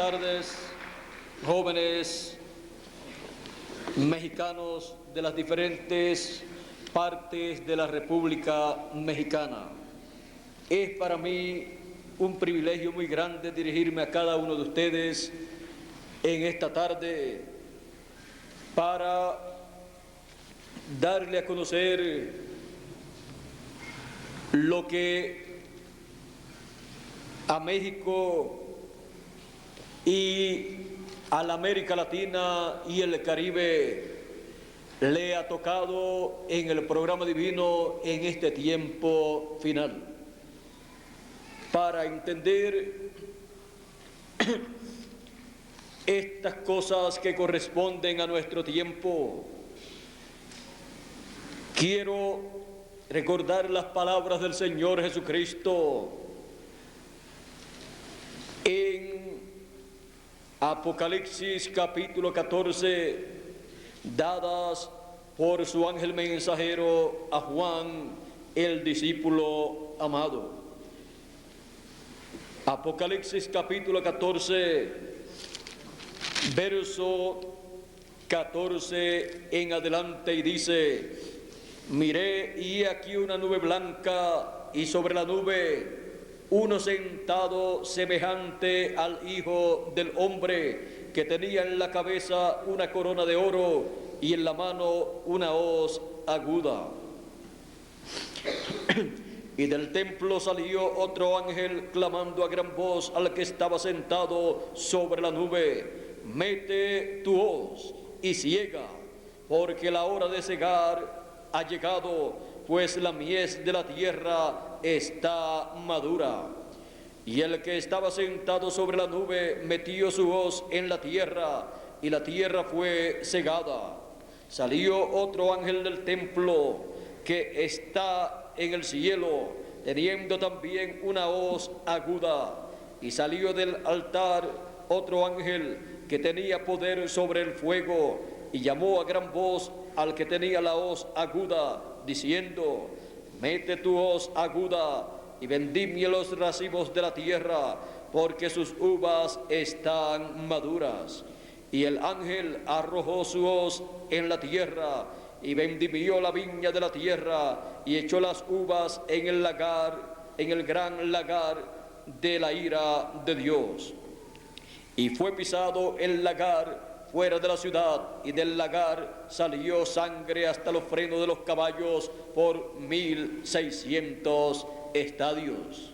tardes, jóvenes mexicanos de las diferentes partes de la República Mexicana. Es para mí un privilegio muy grande dirigirme a cada uno de ustedes en esta tarde para darle a conocer lo que a México y a la América Latina y el Caribe le ha tocado en el programa divino en este tiempo final. Para entender estas cosas que corresponden a nuestro tiempo, quiero recordar las palabras del Señor Jesucristo en Apocalipsis capítulo 14, dadas por su ángel mensajero a Juan, el discípulo amado. Apocalipsis capítulo 14, verso 14 en adelante, y dice: miré y he aquí una nube blanca, y sobre la nube uno sentado semejante al Hijo del Hombre, que tenía en la cabeza una corona de oro y en la mano una hoz aguda. Y del templo salió otro ángel clamando a gran voz al que estaba sentado sobre la nube: mete tu hoz y ciega, porque la hora de cegar ha llegado, pues la mies de la tierra está madura. Y el que estaba sentado sobre la nube metió su hoz en la tierra, y la tierra fue cegada. Salió otro ángel del templo que está en el cielo, teniendo también una hoz aguda. Y salió del altar otro ángel que tenía poder sobre el fuego, y llamó a gran voz al que tenía la hoz aguda, diciendo: mete tu hoz aguda y vendimia los racimos de la tierra, porque sus uvas están maduras. Y el ángel arrojó su hoz en la tierra, y vendimió la viña de la tierra, y echó las uvas en el lagar, en el gran lagar de la ira de Dios. Y fue pisado el lagar fuera de la ciudad, y del lagar salió sangre hasta los frenos de los caballos por 1600 estadios.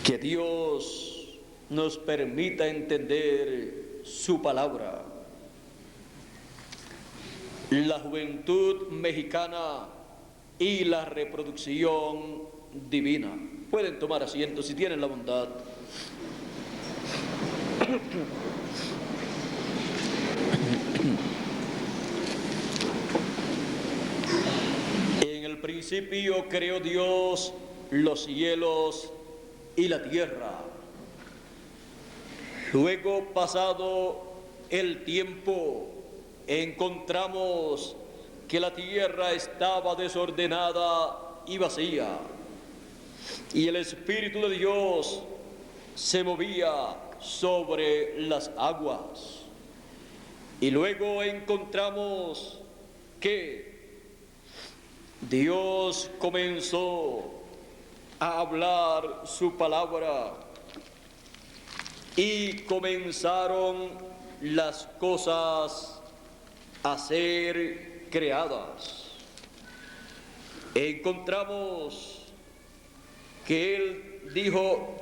Que Dios nos permita entender su palabra. La juventud mexicana y la reproducción divina. Pueden tomar asiento si tienen la bondad. En el principio creó Dios los cielos y la tierra. Luego, pasado el tiempo, encontramos que la tierra estaba desordenada y vacía, y el Espíritu de Dios se movía sobre las aguas. Y luego encontramos que Dios comenzó a hablar su palabra, y comenzaron las cosas a ser creadas. Encontramos que Él dijo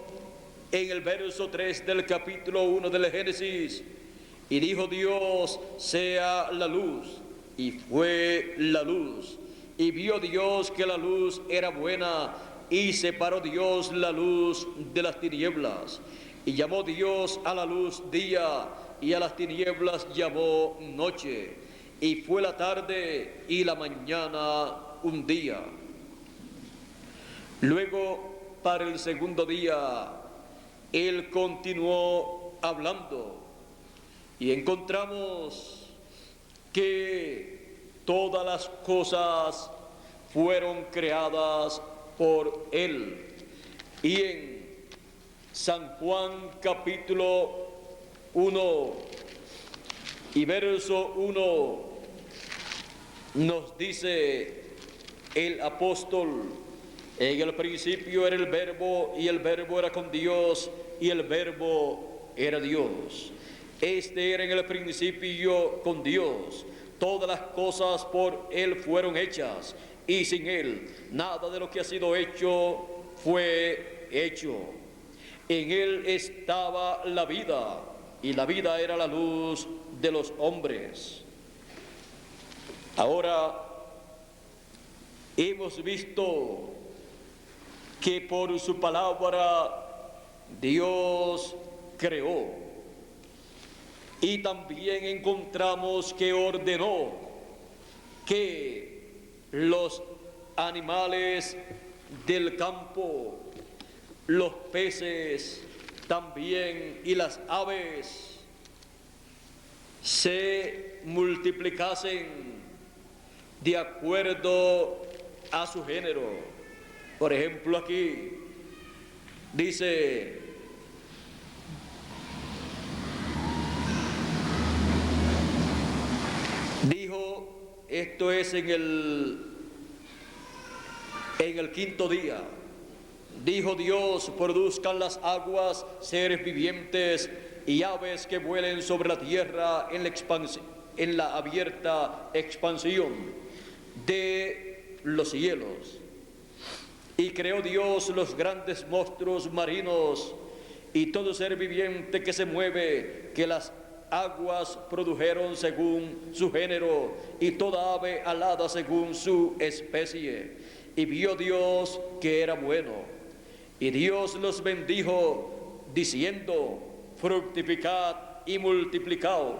en el verso 3 del capítulo 1 del Génesis: y dijo Dios, sea la luz, y fue la luz. Y vio Dios que la luz era buena, y separó Dios la luz de las tinieblas. Y llamó Dios a la luz día, y a las tinieblas llamó noche. Y fue la tarde y la mañana un día. Luego, para el segundo día, Él continuó hablando, y encontramos que todas las cosas fueron creadas por Él, y en San Juan capítulo 1 y verso 1 nos dice el apóstol: en el principio era el Verbo, y el Verbo era con Dios, y el Verbo era Dios. Este era en el principio con Dios. Todas las cosas por Él fueron hechas, y sin Él nada de lo que ha sido hecho fue hecho. En Él estaba la vida, y la vida era la luz de los hombres. Ahora hemos visto que por su palabra Dios creó, y también encontramos que ordenó que los animales del campo, los peces también y las aves se multiplicasen de acuerdo a su género. Por ejemplo, aquí dice: dijo, esto es en el quinto día, dijo Dios: produzcan las aguas seres vivientes y aves que vuelen sobre la tierra en la abierta expansión de los cielos. Y creó Dios los grandes monstruos marinos y todo ser viviente que se mueve, que las aguas produjeron según su género, y toda ave alada según su especie. Y vio Dios que era bueno. Y Dios los bendijo, diciendo: fructificad y multiplicaos,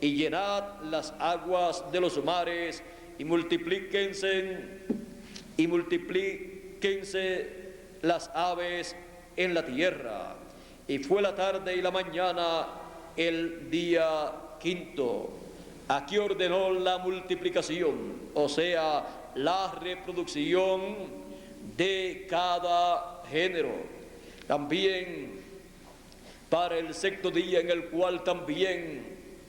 y llenad las aguas de los mares, y multiplíquense las aves en la tierra. Y fue la tarde y la mañana el día quinto. Aquí ordenó la multiplicación, o sea, la reproducción de cada género. También para el sexto día, en el cual también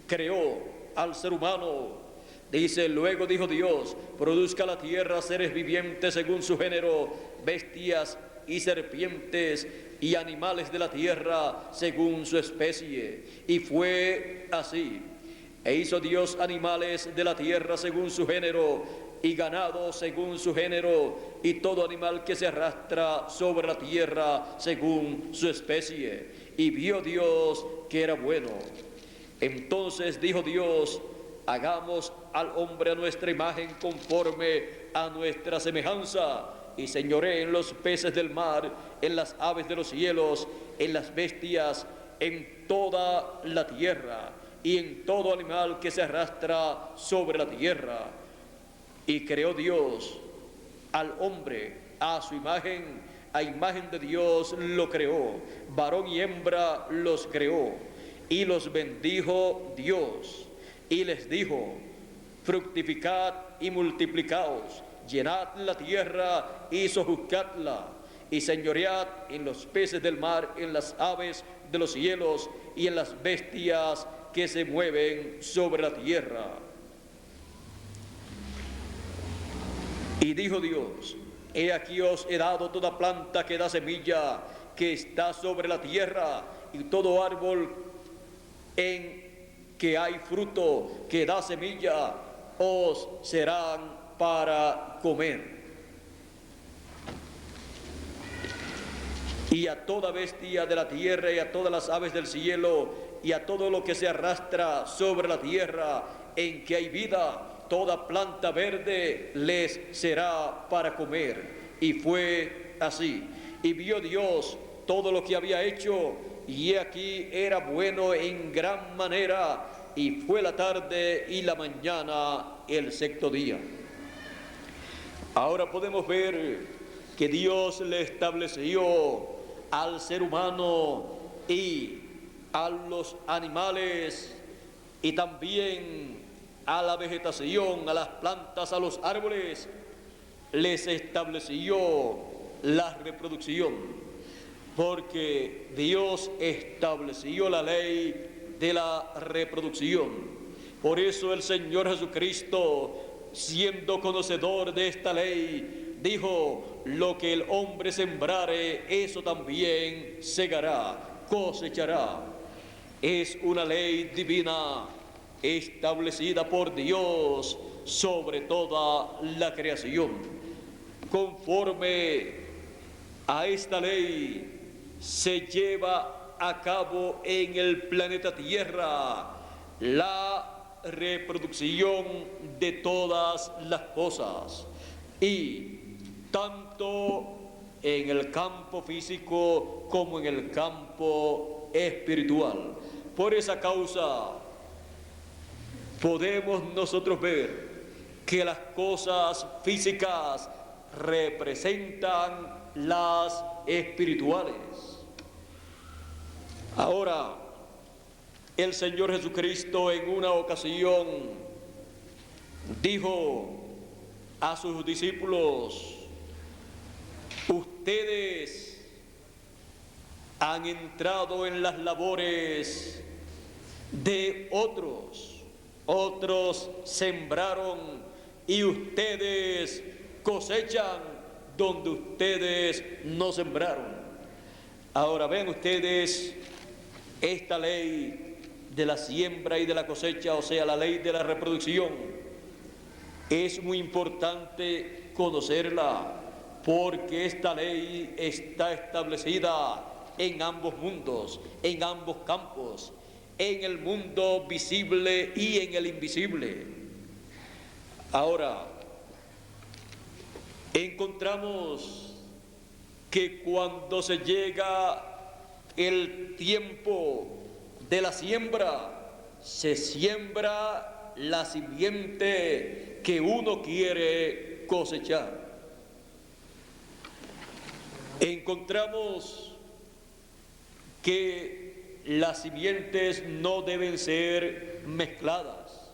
creó al ser humano, dice: luego dijo Dios: produzca la tierra seres vivientes según su género, bestias y serpientes y animales de la tierra según su especie. Y fue así. E hizo Dios animales de la tierra según su género, y ganado según su género, y todo animal que se arrastra sobre la tierra según su especie. Y vio Dios que era bueno. Entonces dijo Dios: hagamos al hombre a nuestra imagen, conforme a nuestra semejanza, y señoree en los peces del mar, en las aves de los cielos, en las bestias, en toda la tierra, y en todo animal que se arrastra sobre la tierra. Y creó Dios al hombre a su imagen, a imagen de Dios lo creó, varón y hembra los creó, y los bendijo Dios, y les dijo: fructificad y multiplicaos, llenad la tierra y sojuzgadla, y señoread en los peces del mar, en las aves de los cielos, y en las bestias que se mueven sobre la tierra. Y dijo Dios: he aquí os he dado toda planta que da semilla, que está sobre la tierra, y todo árbol en que hay fruto que da semilla, os serán para comer. Y a toda bestia de la tierra, y a todas las aves del cielo, y a todo lo que se arrastra sobre la tierra, en que hay vida, toda planta verde les será para comer. Y fue así. Y vio Dios todo lo que había hecho, y aquí era bueno en gran manera. Y fue la tarde y la mañana el sexto día. Ahora podemos ver que Dios le estableció al ser humano y a los animales, y también a la vegetación, a las plantas, a los árboles, les estableció la reproducción. porque Dios estableció la ley de la reproducción. Por eso el Señor Jesucristo, siendo conocedor de esta ley, dijo: lo que el hombre sembrare, eso también segará, cosechará. Es una ley divina establecida por Dios sobre toda la creación. Conforme a esta ley se lleva a cabo en el planeta Tierra la reproducción de todas las cosas, y tanto en el campo físico como en el campo espiritual. Por esa causa podemos nosotros ver que las cosas físicas representan las espirituales. Ahora, el Señor Jesucristo en una ocasión dijo a sus discípulos: ustedes han entrado en las labores de otros sembraron y ustedes cosechan donde ustedes no sembraron. Ahora ven ustedes esta ley de la siembra y de la cosecha, o sea, la ley de la reproducción. Es muy importante conocerla, porque esta ley está establecida en ambos mundos, en ambos campos, en el mundo visible y en el invisible. Ahora, encontramos que cuando se llega el tiempo de la siembra, se siembra la simiente que uno quiere cosechar. Encontramos que las simientes no deben ser mezcladas.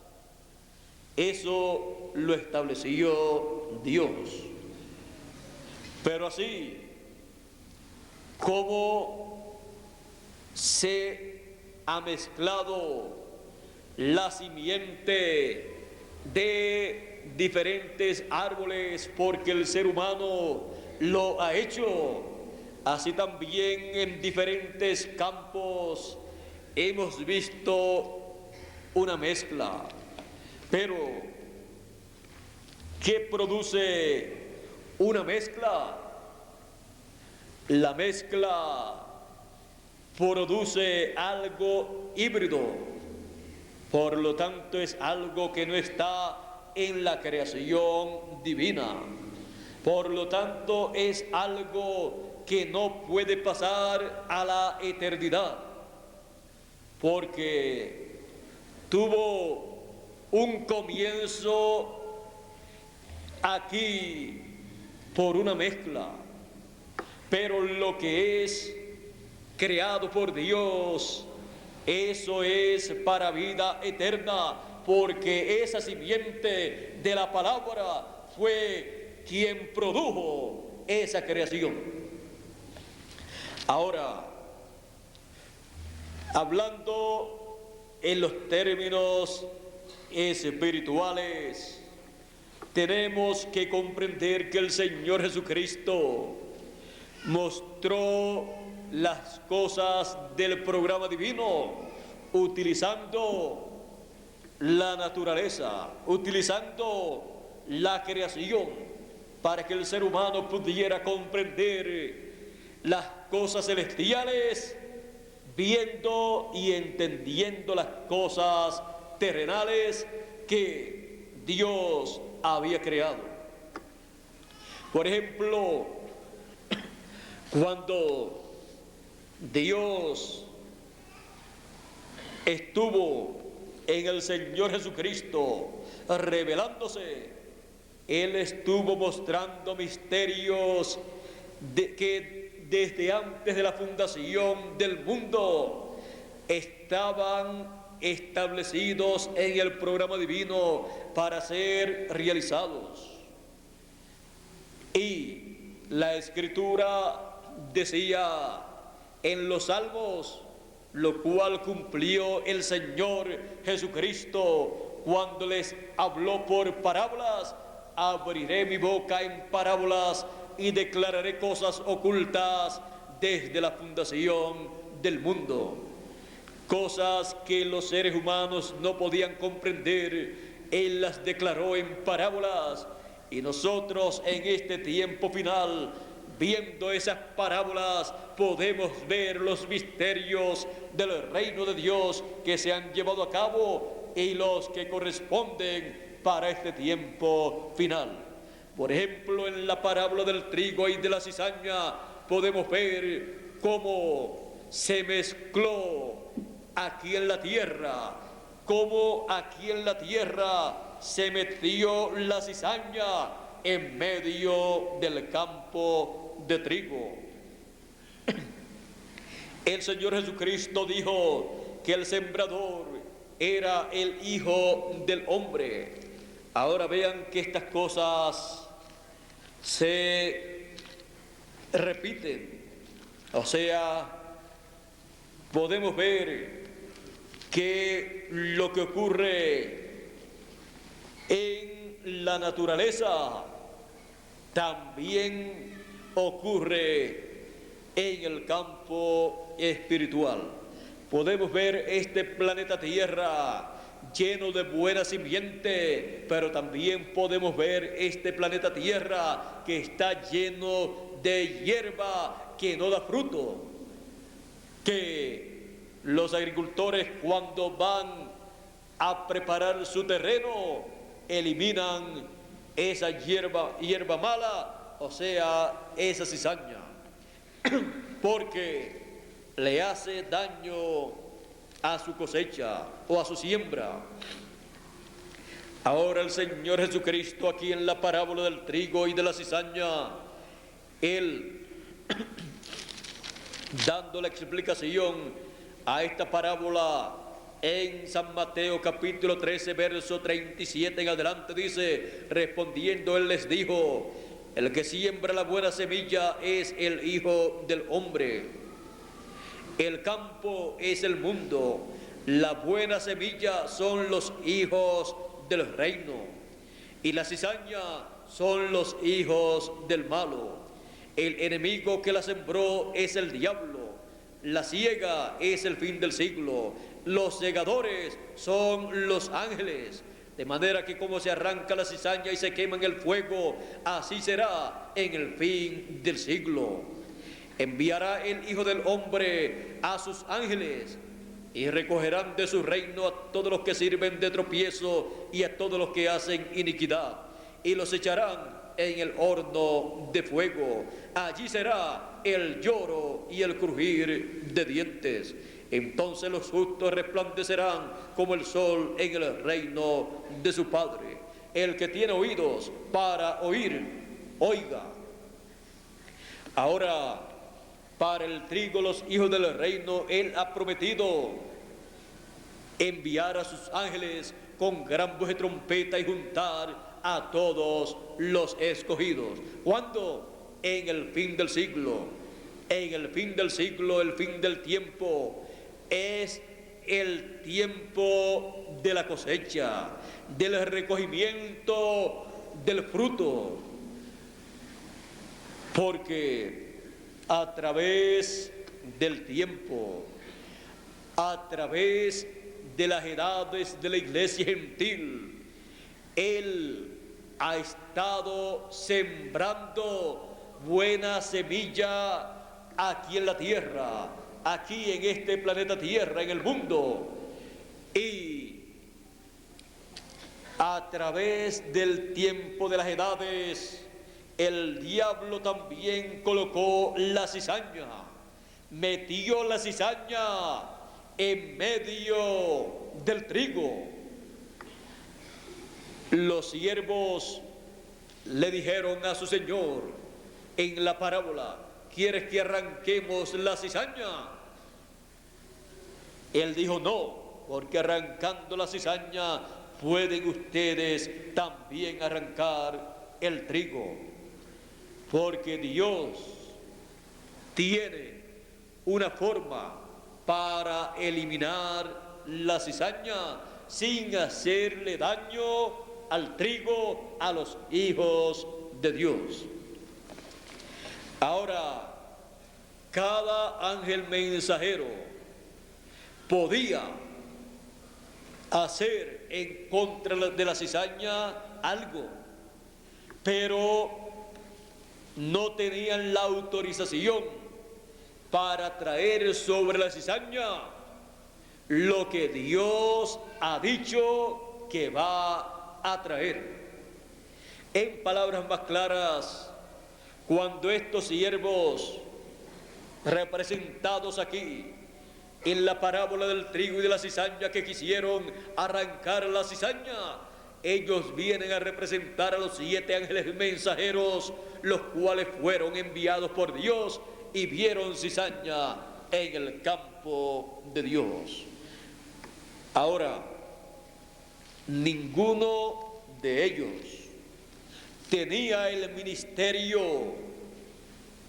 Eso lo estableció Dios. Pero así como se ha mezclado la simiente de diferentes árboles porque el ser humano lo ha hecho, así también en diferentes campos hemos visto una mezcla. Pero, ¿qué produce una mezcla? La mezcla produce algo híbrido, por lo tanto es algo que no está en la creación divina, por lo tanto es algo que no puede pasar a la eternidad, porque tuvo un comienzo aquí por una mezcla, pero lo que es creado por Dios, eso es para vida eterna, porque esa simiente de la palabra fue quien produjo esa creación. Ahora, hablando en los términos espirituales, tenemos que comprender que el Señor Jesucristo mostró las cosas del programa divino utilizando la naturaleza, utilizando la creación, para que el ser humano pudiera comprender las cosas celestiales, viendo y entendiendo las cosas terrenales que Dios había creado. Por ejemplo, cuando Dios estuvo en el Señor Jesucristo revelándose, Él estuvo mostrando misterios que desde antes de la fundación del mundo estaban establecidos en el programa divino para ser realizados. Y la Escritura decía en los Salmos, lo cual cumplió el Señor Jesucristo cuando les habló por parábolas. Abriré mi boca en parábolas y declararé cosas ocultas desde la fundación del mundo. Cosas que los seres humanos no podían comprender, Él las declaró en parábolas. Y nosotros en este tiempo final, viendo esas parábolas, podemos ver los misterios del reino de Dios que se han llevado a cabo y los que corresponden para este tiempo final. Por ejemplo, en la parábola del trigo y de la cizaña podemos ver cómo se mezcló aquí en la tierra, cómo aquí en la tierra se metió la cizaña en medio del campo de trigo. El Señor Jesucristo dijo que el sembrador era el Hijo del Hombre. Ahora vean que estas cosas se repiten. O sea, podemos ver que lo que ocurre en la naturaleza también ocurre en el campo espiritual. Podemos ver este planeta Tierra lleno de buena simiente, pero también podemos ver este planeta Tierra que está lleno de hierba que no da fruto, que los agricultores cuando van a preparar su terreno eliminan esa hierba mala, o sea, esa cizaña, porque le hace daño a su cosecha o a su siembra. Ahora el Señor Jesucristo aquí en la parábola del trigo y de la cizaña, Él dando la explicación a esta parábola en San Mateo capítulo 13 verso 37 en adelante, dice: respondiendo Él les dijo, el que siembra la buena semilla es el Hijo del Hombre. El campo es el mundo, la buena semilla son los hijos del reino, y la cizaña son los hijos del malo. El enemigo que la sembró es el diablo, la siega es el fin del siglo, los segadores son los ángeles. De manera que como se arranca la cizaña y se quema en el fuego, así será en el fin del siglo. Enviará el Hijo del Hombre a sus ángeles y recogerán de su reino a todos los que sirven de tropiezo y a todos los que hacen iniquidad, y los echarán en el horno de fuego. Allí será el lloro y el crujir de dientes. Entonces los justos resplandecerán como el sol en el reino de su Padre. El que tiene oídos para oír, oiga. Ahora, para el trigo, los hijos del reino, Él ha prometido enviar a sus ángeles con gran voz de trompeta y juntar a todos los escogidos. ¿Cuándo? En el fin del siglo. En el fin del siglo, el fin del tiempo, es el tiempo de la cosecha, del recogimiento del fruto, porque a través del tiempo, a través de las edades de la iglesia gentil, Él ha estado sembrando buena semilla aquí en la tierra, aquí en este planeta Tierra, en el mundo, y a través del tiempo de las edades, el diablo también colocó la cizaña, metió la cizaña en medio del trigo. Los siervos le dijeron a su señor en la parábola: ¿quieres que arranquemos la cizaña? Él dijo: no, porque arrancando la cizaña pueden ustedes también arrancar el trigo, porque Dios tiene una forma para eliminar la cizaña sin hacerle daño al trigo, a los hijos de Dios. Ahora, cada ángel mensajero podía hacer en contra de la cizaña algo, pero no tenían la autorización para traer sobre la cizaña lo que Dios ha dicho que va a traer. En palabras más claras, cuando estos siervos representados aquí en la parábola del trigo y de la cizaña que quisieron arrancar la cizaña, ellos vienen a representar a los 7 ángeles mensajeros, los cuales fueron enviados por Dios y vieron cizaña en el campo de Dios. Ahora, ninguno de ellos tenía el ministerio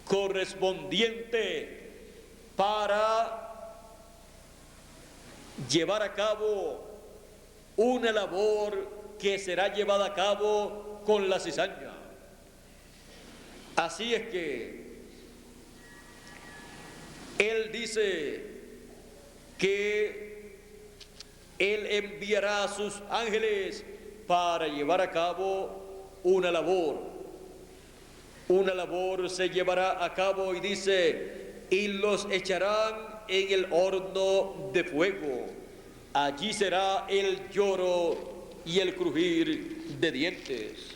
correspondiente para llevar a cabo una labor que será llevada a cabo con la cizaña. Así es que Él dice que Él enviará a sus ángeles para llevar a cabo una labor. Una labor se llevará a cabo y dice, y los echarán en el horno de fuego. Allí será el lloro y el crujir de dientes.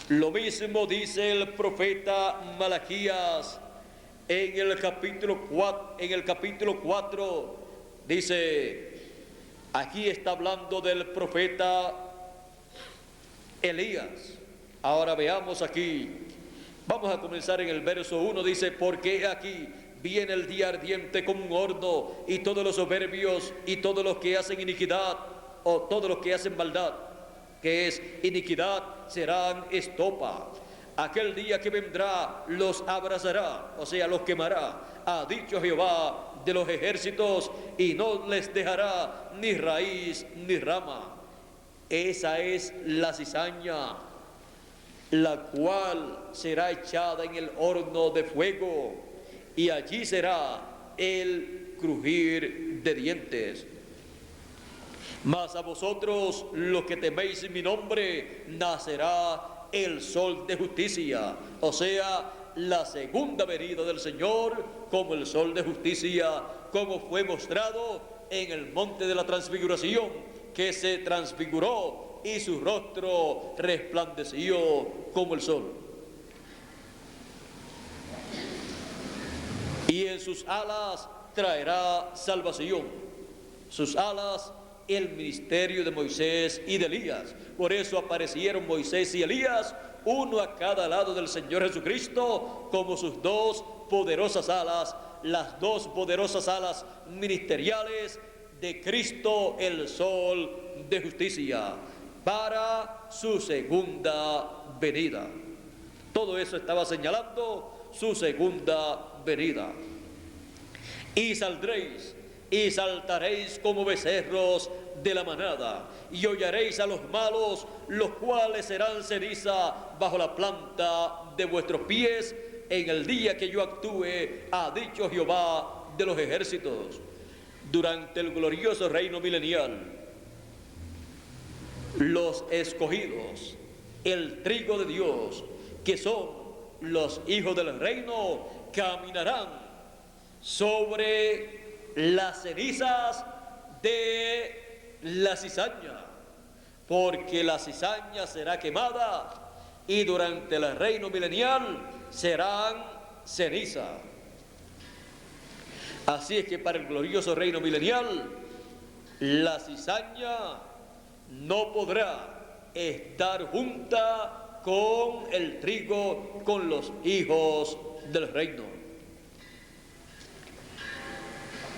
Lo mismo dice el profeta Malaquías en el capítulo 4, dice, aquí está hablando del profeta Elías. Ahora veamos aquí, vamos a comenzar en el verso 1, dice, porque aquí viene el día ardiente como un horno, y todos los soberbios y todos los que hacen iniquidad, o todos los que hacen maldad, que es iniquidad, serán estopa. Aquel día que vendrá los abrazará, o sea, los quemará, ha dicho Jehová de los ejércitos, y no les dejará ni raíz ni rama. Esa es la cizaña, la cual será echada en el horno de fuego, y allí será el crujir de dientes. Mas a vosotros, los que teméis mi nombre, nacerá el sol de justicia, o sea, la segunda venida del Señor, como el sol de justicia, como fue mostrado en el monte de la transfiguración, que se transfiguró y su rostro resplandeció como el sol. Y en sus alas traerá salvación. Sus alas, el ministerio de Moisés y de Elías. Por eso aparecieron Moisés y Elías, uno a cada lado del Señor Jesucristo, como sus dos poderosas alas, las dos poderosas alas ministeriales de Cristo, el sol de justicia, para su segunda venida. Todo eso estaba señalando su segunda venida. Y saldréis y saltaréis como becerros de la manada, y hollaréis a los malos, los cuales serán ceniza bajo la planta de vuestros pies en el día que yo actúe, ha dicho Jehová de los ejércitos. Durante el glorioso reino milenial, los escogidos, el trigo de Dios, que son los hijos del reino, caminarán sobre las cenizas de la cizaña, porque la cizaña será quemada y durante el reino milenial serán ceniza. Así es que para el glorioso reino milenial, la cizaña no podrá estar junta con el trigo, con los hijos del reino.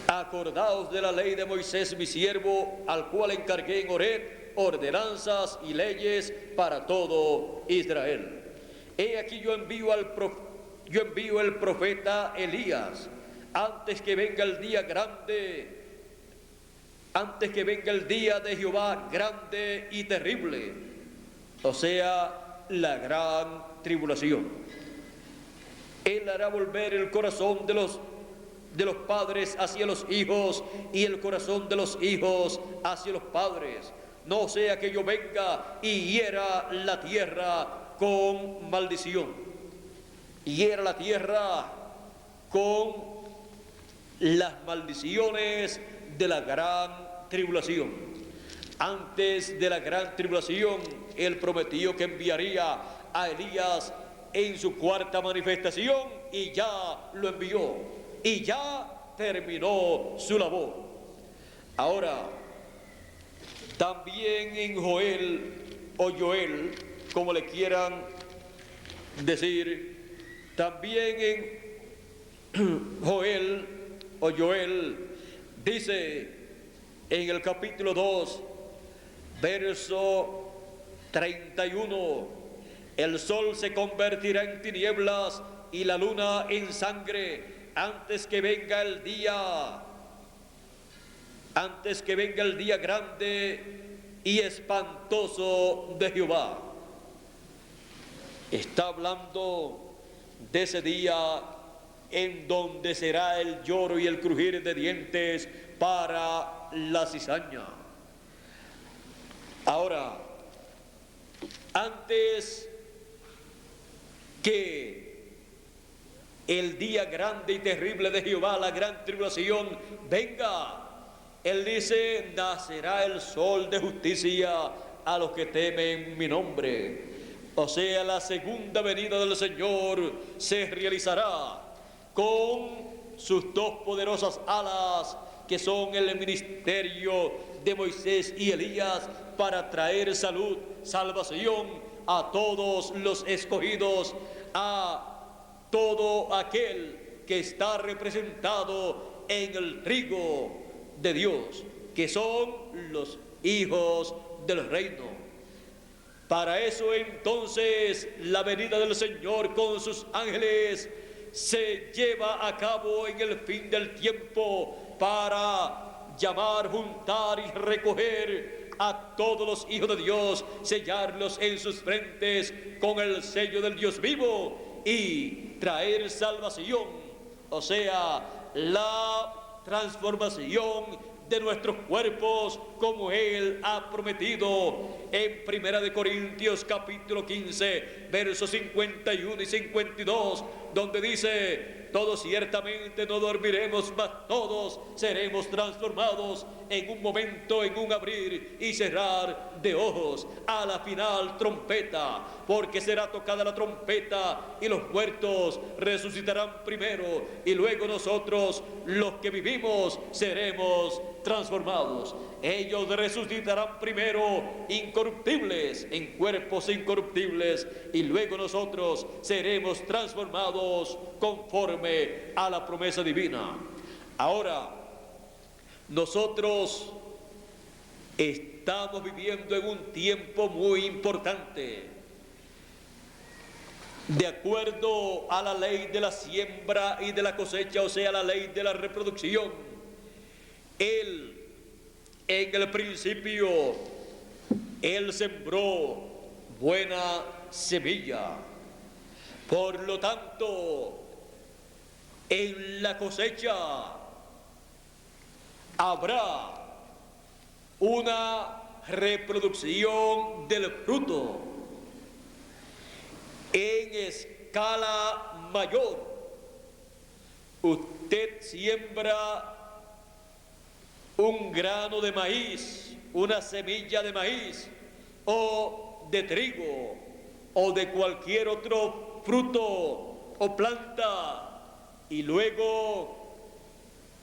Acordaos de la ley de Moisés mi siervo, al cual encargué en Horeb ordenanzas y leyes para todo Israel. He aquí yo envío el profeta Elías antes que venga el día grande, antes que venga el día de Jehová grande y terrible, o sea, la gran tribulación. Él hará volver el corazón de los padres hacia los hijos y el corazón de los hijos hacia los padres, no sea que yo venga y hiera la tierra con maldición, hiera la tierra con las maldiciones de la gran tribulación. Antes de la gran tribulación, Él prometió que enviaría a Elías en su cuarta manifestación, y ya lo envió, y ya terminó su labor. Ahora, también en Joel, o Joel, como le quieran decir, también en Joel, o Joel, dice en el capítulo 2, verso 31, el sol se convertirá en tinieblas y la luna en sangre antes que venga el día grande y espantoso de Jehová. Está hablando de ese día en donde será el lloro y el crujir de dientes para la cizaña. Ahora, antes que el día grande y terrible de Jehová, la gran tribulación, venga, Él dice, nacerá el sol de justicia a los que temen mi nombre. O sea, la segunda venida del Señor se realizará con sus dos poderosas alas, que son el ministerio de Moisés y Elías, para traer salud, salvación a todos los escogidos, a todo aquel que está representado en el trigo de Dios, que son los hijos del reino. Para eso entonces la venida del Señor con sus ángeles se lleva a cabo en el fin del tiempo, para llamar, juntar y recoger a todos los hijos de Dios, sellarlos en sus frentes con el sello del Dios vivo y traer salvación, o sea, la transformación de nuestros cuerpos, como Él ha prometido en 1 Corintios capítulo 15, versos 51 y 52, donde dice, todos ciertamente no dormiremos, mas todos seremos transformados en un momento, en un abrir y cerrar de ojos, a la final trompeta, porque será tocada la trompeta y los muertos resucitarán primero, y luego nosotros, los que vivimos, seremos transformados. Ellos resucitarán primero incorruptibles, en cuerpos incorruptibles, y luego nosotros seremos transformados conforme a la promesa divina. Ahora, nosotros estamos viviendo en un tiempo muy importante. De acuerdo a la ley de la siembra y de la cosecha, o sea, la ley de la reproducción, Él, en el principio, Él sembró buena semilla. Por lo tanto, en la cosecha habrá una reproducción del fruto en escala mayor. Usted siembra un grano de maíz, una semilla de maíz, o de trigo, o de cualquier otro fruto o planta, y luego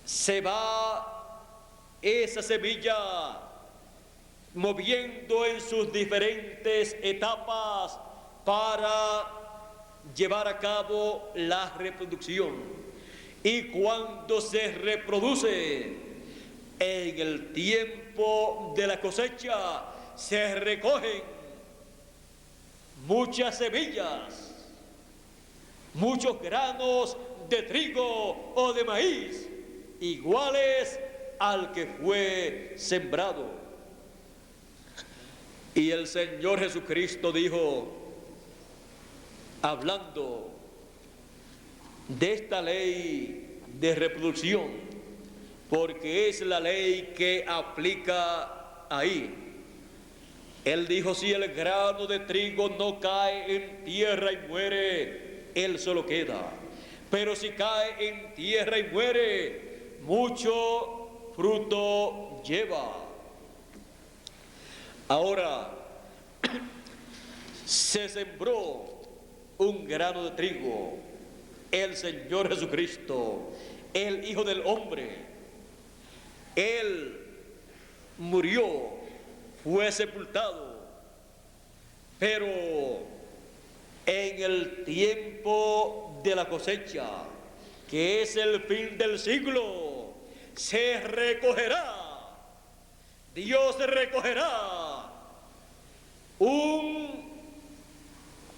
se va esa semilla moviendo en sus diferentes etapas para llevar a cabo la reproducción. Y cuando se reproduce, en el tiempo de la cosecha, se recogen muchas semillas, muchos granos de trigo o de maíz, iguales al que fue sembrado. Y el Señor Jesucristo dijo, hablando de esta ley de reproducción, porque es la ley que aplica ahí. Él dijo, si el grano de trigo no cae en tierra y muere, él solo queda. Pero si cae en tierra y muere, mucho fruto lleva. Ahora, se sembró un grano de trigo, el Señor Jesucristo, el Hijo del Hombre. Él murió, fue sepultado, pero en el tiempo de la cosecha, que es el fin del siglo, se recogerá, Dios recogerá un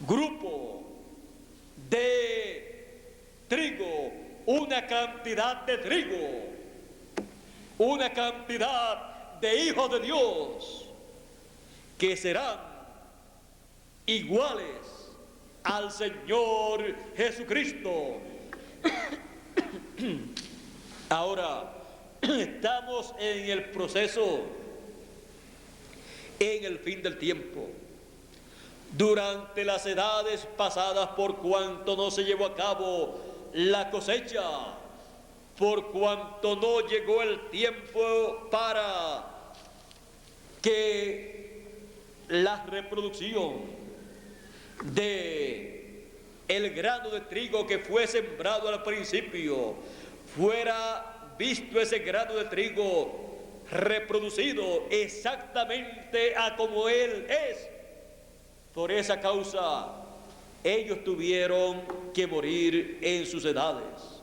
grupo de trigo, una cantidad de trigo, una cantidad de hijos de Dios que serán iguales al Señor Jesucristo. Ahora, estamos en el proceso, en el fin del tiempo. Durante las edades pasadas, por cuanto no se llevó a cabo la cosecha, por cuanto no llegó el tiempo para que la reproducción de el grano de trigo que fue sembrado al principio fuera visto ese grano de trigo reproducido exactamente a como él es. Por esa causa ellos tuvieron que morir en sus edades,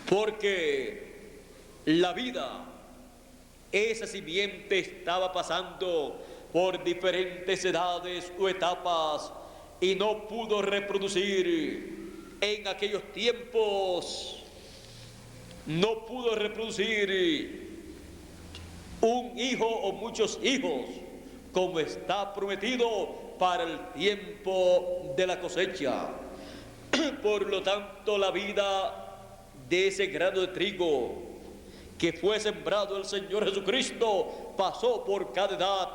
porque la vida, esa simiente estaba pasando por diferentes edades o etapas y no pudo reproducir en aquellos tiempos, no pudo reproducir un hijo o muchos hijos como está prometido para el tiempo de la cosecha. Por lo tanto, la vida de ese grano de trigo que fue sembrado el Señor Jesucristo pasó por cada edad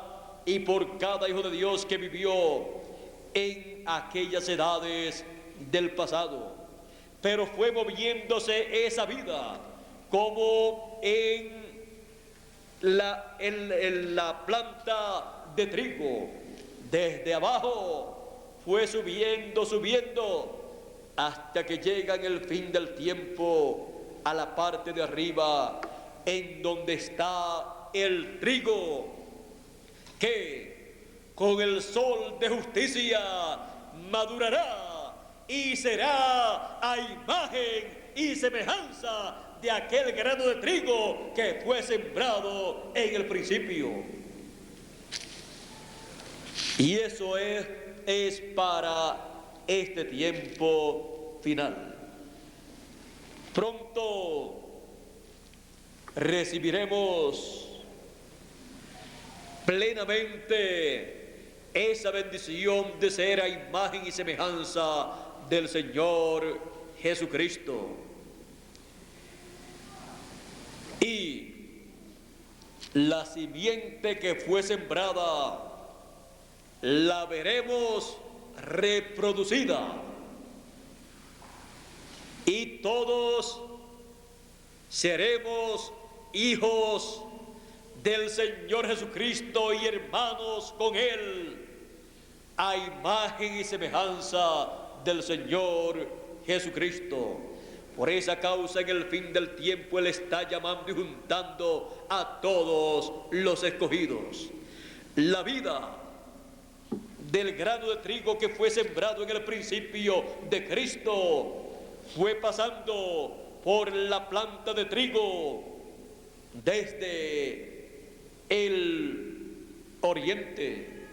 y por cada hijo de Dios que vivió en aquellas edades del pasado. Pero fue moviéndose esa vida como en la planta de trigo. Desde abajo fue subiendo, hasta que llega en el fin del tiempo a la parte de arriba, en donde está el trigo, que con el sol de justicia madurará y será a imagen y semejanza de aquel grano de trigo que fue sembrado en el principio. Y eso es para este tiempo final. Pronto recibiremos plenamente esa bendición de ser a imagen y semejanza del Señor Jesucristo. Y la simiente que fue sembrada la veremos reproducida, y todos seremos hijos del Señor Jesucristo y hermanos con Él, a imagen y semejanza del Señor Jesucristo. Por esa causa, en el fin del tiempo, Él está llamando y juntando a todos los escogidos. La vida del grano de trigo que fue sembrado en el principio de Cristo fue pasando por la planta de trigo desde el oriente,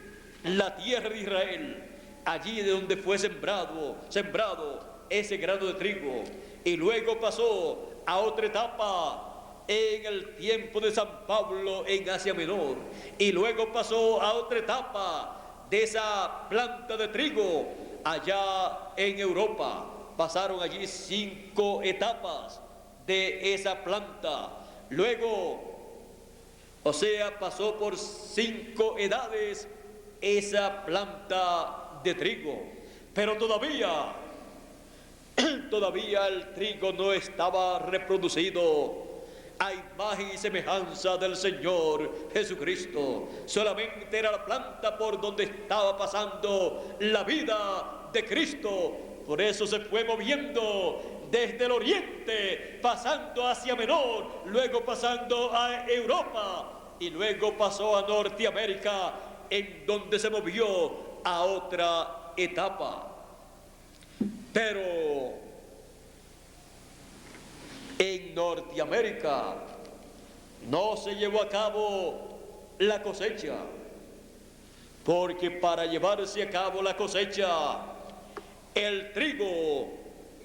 la tierra de Israel, allí de donde fue sembrado ese grano de trigo, y luego pasó a otra etapa en el tiempo de San Pablo en Asia Menor, y luego pasó a otra etapa de esa planta de trigo allá en Europa. Pasaron allí 5 etapas de esa planta. Luego, o sea, pasó por 5 edades esa planta de trigo, pero todavía el trigo no estaba reproducido a imagen y semejanza del Señor Jesucristo. Solamente era la planta por donde estaba pasando la vida de Cristo. Por eso se fue moviendo desde el oriente, pasando hacia Menor, luego pasando a Europa y luego pasó a Norteamérica, en donde se movió a otra etapa. Pero en Norteamérica no se llevó a cabo la cosecha, porque para llevarse a cabo la cosecha, el trigo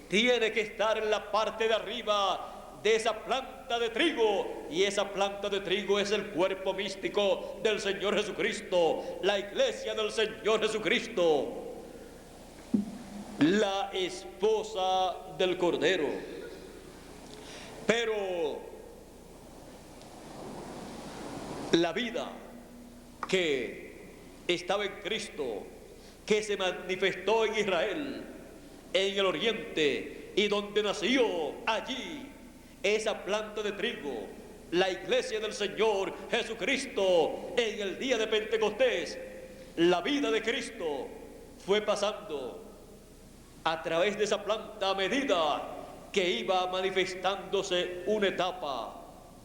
tiene que estar en la parte de arriba de esa planta de trigo, y esa planta de trigo es el cuerpo místico del Señor Jesucristo, la iglesia del Señor Jesucristo, la esposa del Cordero. Pero la vida que estaba en Cristo, que se manifestó en Israel, en el oriente, y donde nació allí esa planta de trigo, la iglesia del Señor Jesucristo, en el día de Pentecostés, la vida de Cristo fue pasando a través de esa planta a medida que iba manifestándose una etapa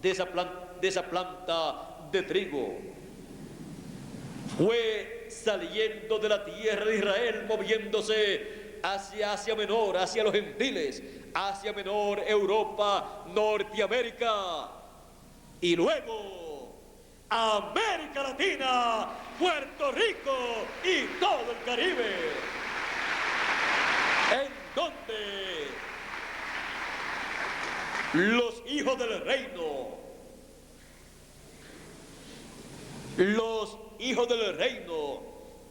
de esa planta de trigo. Fue saliendo de la tierra de Israel, moviéndose hacia Asia Menor, hacia los gentiles, Asia Menor, Europa, Norteamérica, y luego América Latina, Puerto Rico y todo el Caribe, en donde los hijos del reino,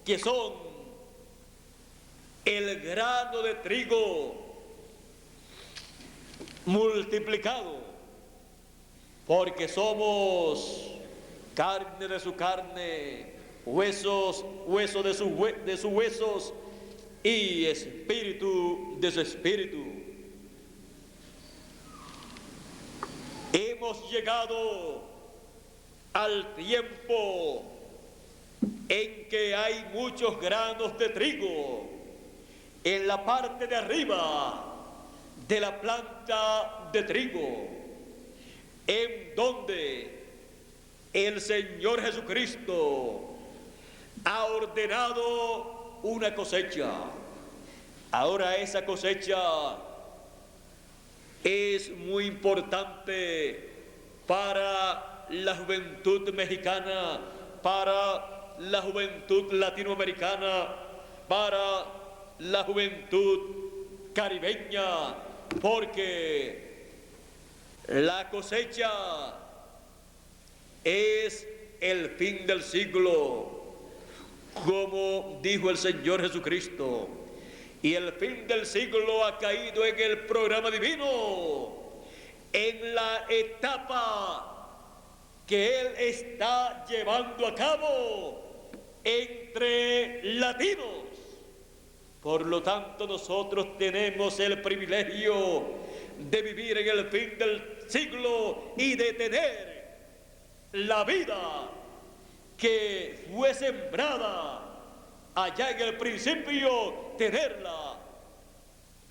que son el grano de trigo multiplicado, porque somos carne de su carne, huesos de sus huesos, y espíritu de su espíritu. Hemos llegado al tiempo en que hay muchos granos de trigo en la parte de arriba de la planta de trigo, en donde el Señor Jesucristo ha ordenado una cosecha. Ahora esa cosecha es muy importante para la juventud mexicana, para la juventud latinoamericana, para la juventud caribeña, porque la cosecha es el fin del siglo, como dijo el Señor Jesucristo, y el fin del siglo ha caído en el programa divino, en la etapa que Él está llevando a cabo entre latinos. Por lo tanto, nosotros tenemos el privilegio de vivir en el fin del siglo y de tener la vida que fue sembrada allá en el principio, tenerla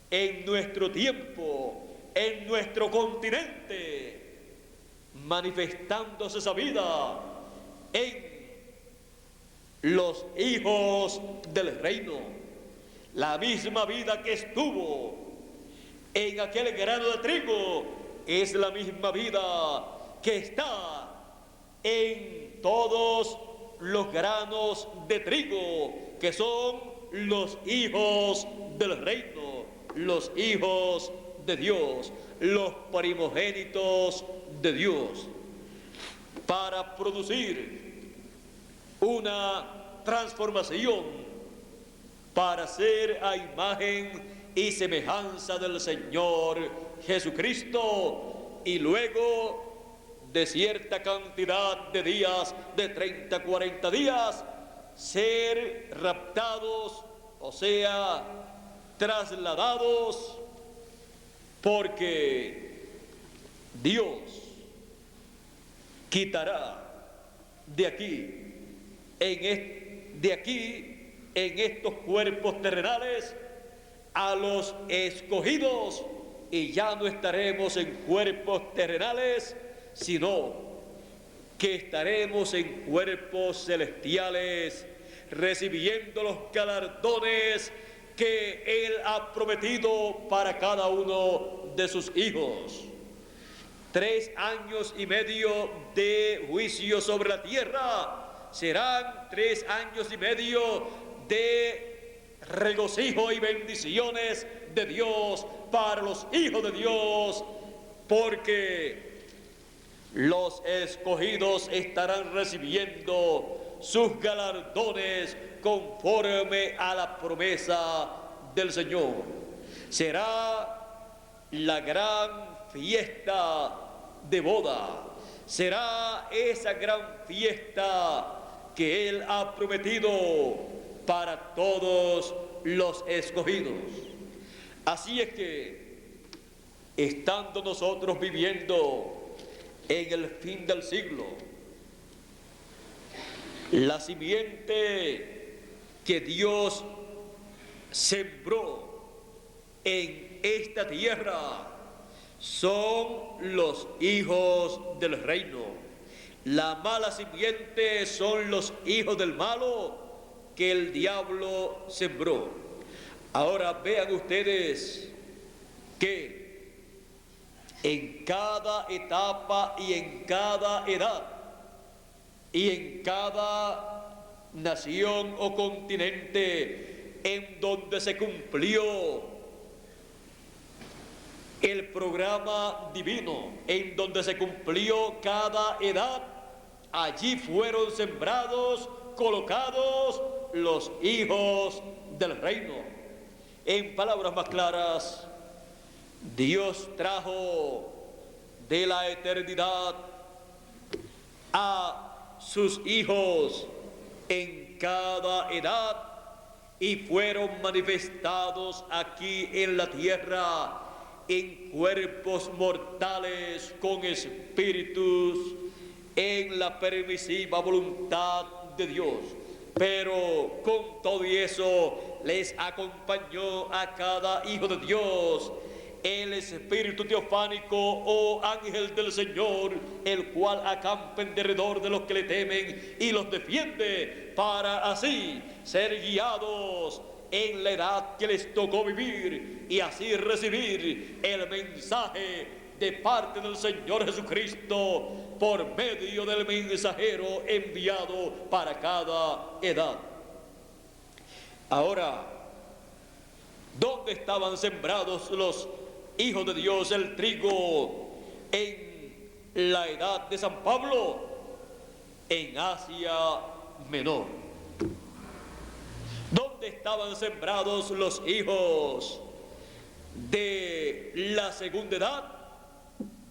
en nuestro tiempo, en nuestro continente, manifestándose esa vida en los hijos del reino. La misma vida que estuvo en aquel grano de trigo es la misma vida que está en todos los granos de trigo, que son los hijos del reino. los hijos de Dios, los primogénitos de Dios, para producir una transformación, para ser a imagen y semejanza del Señor Jesucristo, y luego de cierta cantidad de días, de 30, 40 días, ser raptados, o sea, trasladados, porque Dios quitará de aquí, en estos cuerpos terrenales, a los escogidos, y ya no estaremos en cuerpos terrenales, sino que estaremos en cuerpos celestiales, recibiendo los galardones que Él ha prometido para cada uno de sus hijos. 3 años y medio de juicio sobre la tierra serán 3 años y medio de regocijo y bendiciones de Dios para los hijos de Dios, porque los escogidos estarán recibiendo sus galardones conforme a la promesa del Señor. Será la gran fiesta de boda, será esa gran fiesta que Él ha prometido para todos los escogidos. Así es que, estando nosotros viviendo en el fin del siglo, la simiente que Dios sembró en esta tierra son los hijos del reino. La mala simiente son los hijos del malo que el diablo sembró. Ahora vean ustedes que en cada etapa y en cada edad y en cada nación o continente en donde se cumplió el programa divino, en donde se cumplió cada edad, allí fueron sembrados, colocados los hijos del reino. En palabras más claras, Dios trajo de la eternidad a sus hijos en cada edad y fueron manifestados aquí en la tierra en cuerpos mortales con espíritus, en la permisiva voluntad de Dios. Pero con todo y eso les acompañó a cada hijo de Dios el espíritu teofánico o ángel del Señor, el cual acampa en derredor de los que le temen y los defiende, para así ser guiados en la edad que les tocó vivir y así recibir el mensaje de parte del Señor Jesucristo por medio del mensajero enviado para cada edad. Ahora, ¿dónde estaban sembrados los hijos de Dios el trigo en la edad de San Pablo? En Asia Menor. ¿Dónde estaban sembrados los hijos de la segunda edad?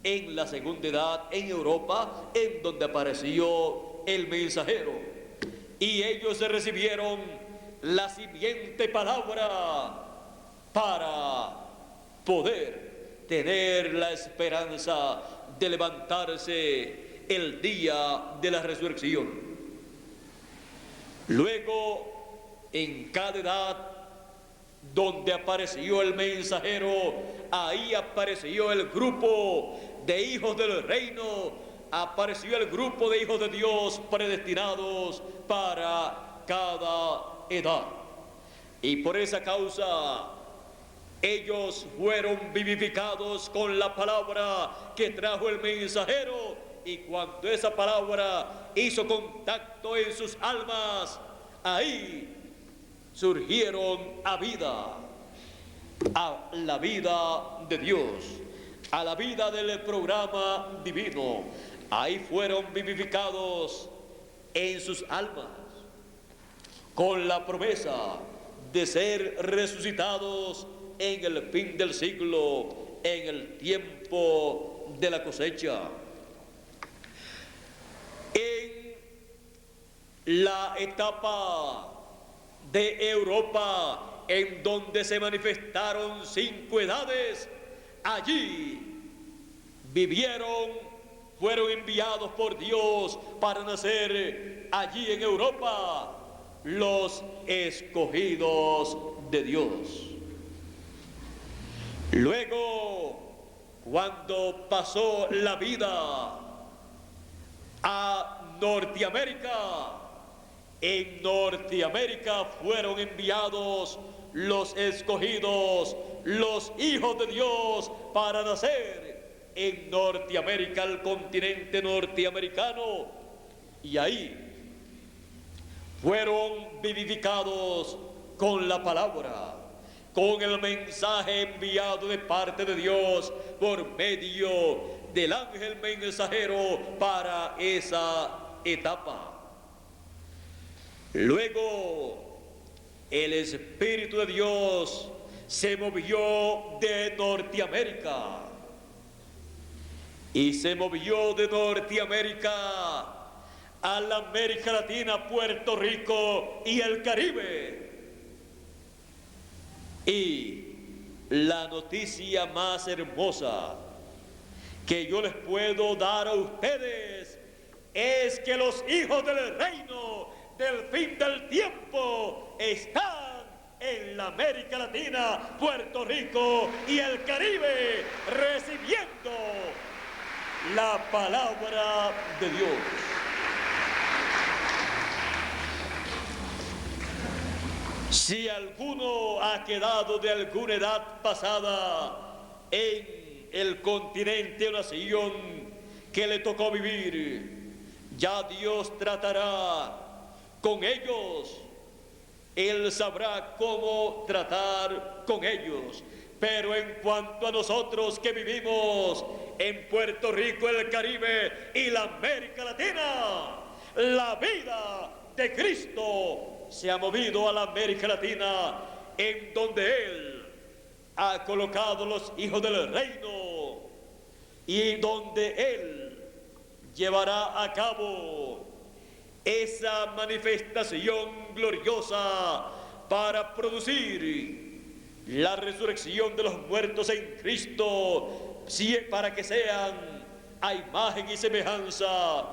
En la segunda edad en Europa, en donde apareció el mensajero, y ellos recibieron la siguiente palabra para poder tener la esperanza de levantarse el día de la resurrección. Luego, en cada edad donde apareció el mensajero, ahí apareció el grupo de hijos del reino, apareció el grupo de hijos de Dios predestinados para cada edad. Y por esa causa ellos fueron vivificados con la palabra que trajo el mensajero, y cuando esa palabra hizo contacto en sus almas, ahí surgieron a vida. a la vida de Dios, a la vida del programa divino. Ahí fueron vivificados en sus almas con la promesa de ser resucitados en el fin del siglo, en el tiempo de la cosecha. En la etapa de Europa, en donde se manifestaron 5 edades, allí vivieron, fueron enviados por Dios para nacer allí en Europa los escogidos de Dios. Luego, cuando pasó la vida a Norteamérica, en Norteamérica fueron enviados los escogidos, los hijos de Dios, para nacer en Norteamérica, el continente norteamericano, y ahí fueron vivificados con la palabra, con el mensaje enviado de parte de Dios por medio del ángel mensajero para esa etapa. Luego, el Espíritu de Dios se movió de Norteamérica y se movió de Norteamérica a la América Latina, Puerto Rico y el Caribe. Y la noticia más hermosa que yo les puedo dar a ustedes es que los hijos del reino del fin del tiempo están en la América Latina, Puerto Rico y el Caribe, recibiendo la palabra de Dios. Si alguno ha quedado de alguna edad pasada en el continente o nación que le tocó vivir, ya Dios tratará con ellos. Él sabrá cómo tratar con ellos. Pero en cuanto a nosotros que vivimos en Puerto Rico, el Caribe y la América Latina, la vida de Cristo se ha movido a la América Latina, en donde Él ha colocado los hijos del reino y donde Él llevará a cabo esa manifestación gloriosa para producir la resurrección de los muertos en Cristo, para que sean a imagen y semejanza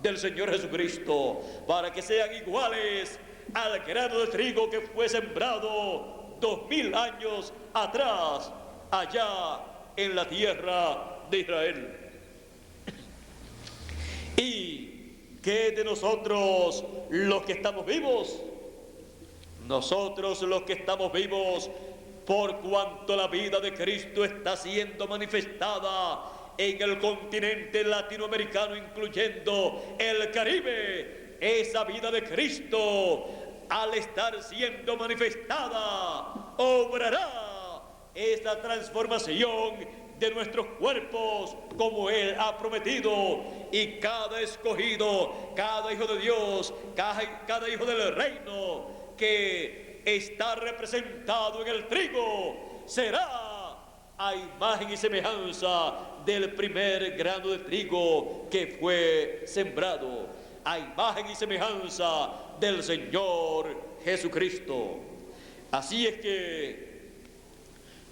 del Señor Jesucristo, para que sean iguales al grano de trigo que fue sembrado 2000 años atrás, allá en la tierra de Israel. Y ¿qué de nosotros los que estamos vivos? Nosotros los que estamos vivos, por cuanto la vida de Cristo está siendo manifestada en el continente latinoamericano, incluyendo el Caribe, esa vida de Cristo, al estar siendo manifestada, obrará esa transformación de nuestros cuerpos como Él ha prometido, y cada escogido, cada hijo de Dios, cada hijo del reino que está representado en el trigo será a imagen y semejanza del primer grano de trigo que fue sembrado, a imagen y semejanza del Señor Jesucristo. Así es que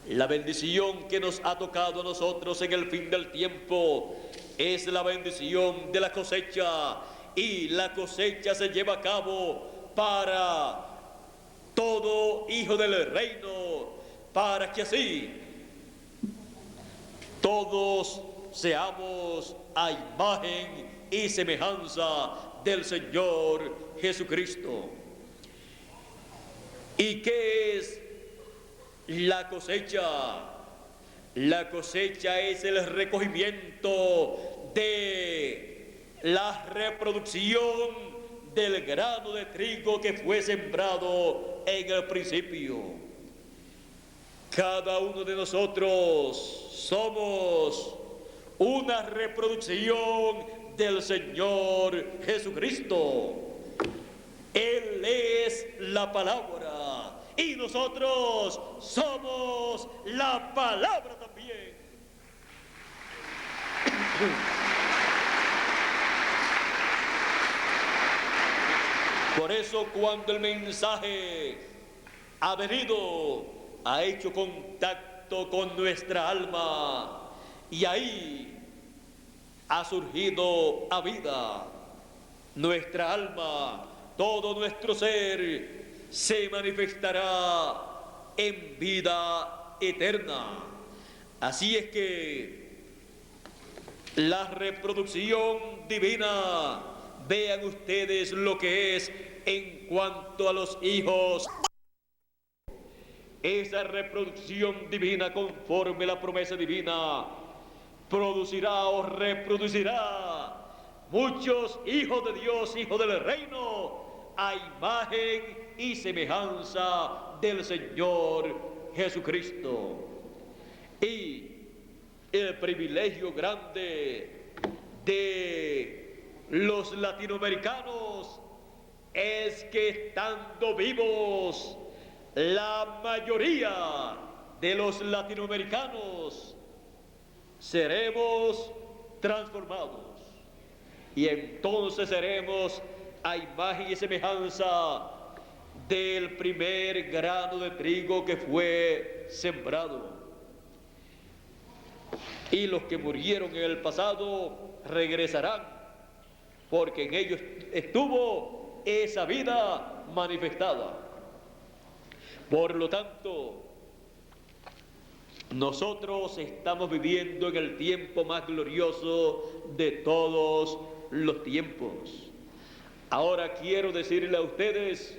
la bendición que nos ha tocado a nosotros en el fin del tiempo es la bendición de la cosecha, y la cosecha se lleva a cabo para todo hijo del reino, para que así todos seamos a imagen y semejanza del Señor Jesucristo. ¿Y qué es la cosecha? La cosecha es el recogimiento de la reproducción del grano de trigo que fue sembrado en el principio. Cada uno de nosotros somos una reproducción del Señor Jesucristo. Él es la palabra y nosotros somos la palabra también. Por eso cuando el mensaje ha venido, ha hecho contacto con nuestra alma y ahí ha surgido a vida. Nuestra alma, todo nuestro ser se manifestará en vida eterna. Así es que la reproducción divina, vean ustedes lo que es en cuanto a los hijos. Esa reproducción divina, conforme la promesa divina, producirá o reproducirá muchos hijos de Dios, hijos del reino, a imagen y semejanza del Señor Jesucristo. Y el privilegio grande de los latinoamericanos es que estando vivos, la mayoría de los latinoamericanos seremos transformados y entonces seremos a imagen y semejanza del primer grano de trigo que fue sembrado. Y los que murieron en el pasado regresarán, porque en ellos estuvo esa vida manifestada. Por lo tanto, nosotros estamos viviendo en el tiempo más glorioso de todos los tiempos. Ahora quiero decirle a ustedes,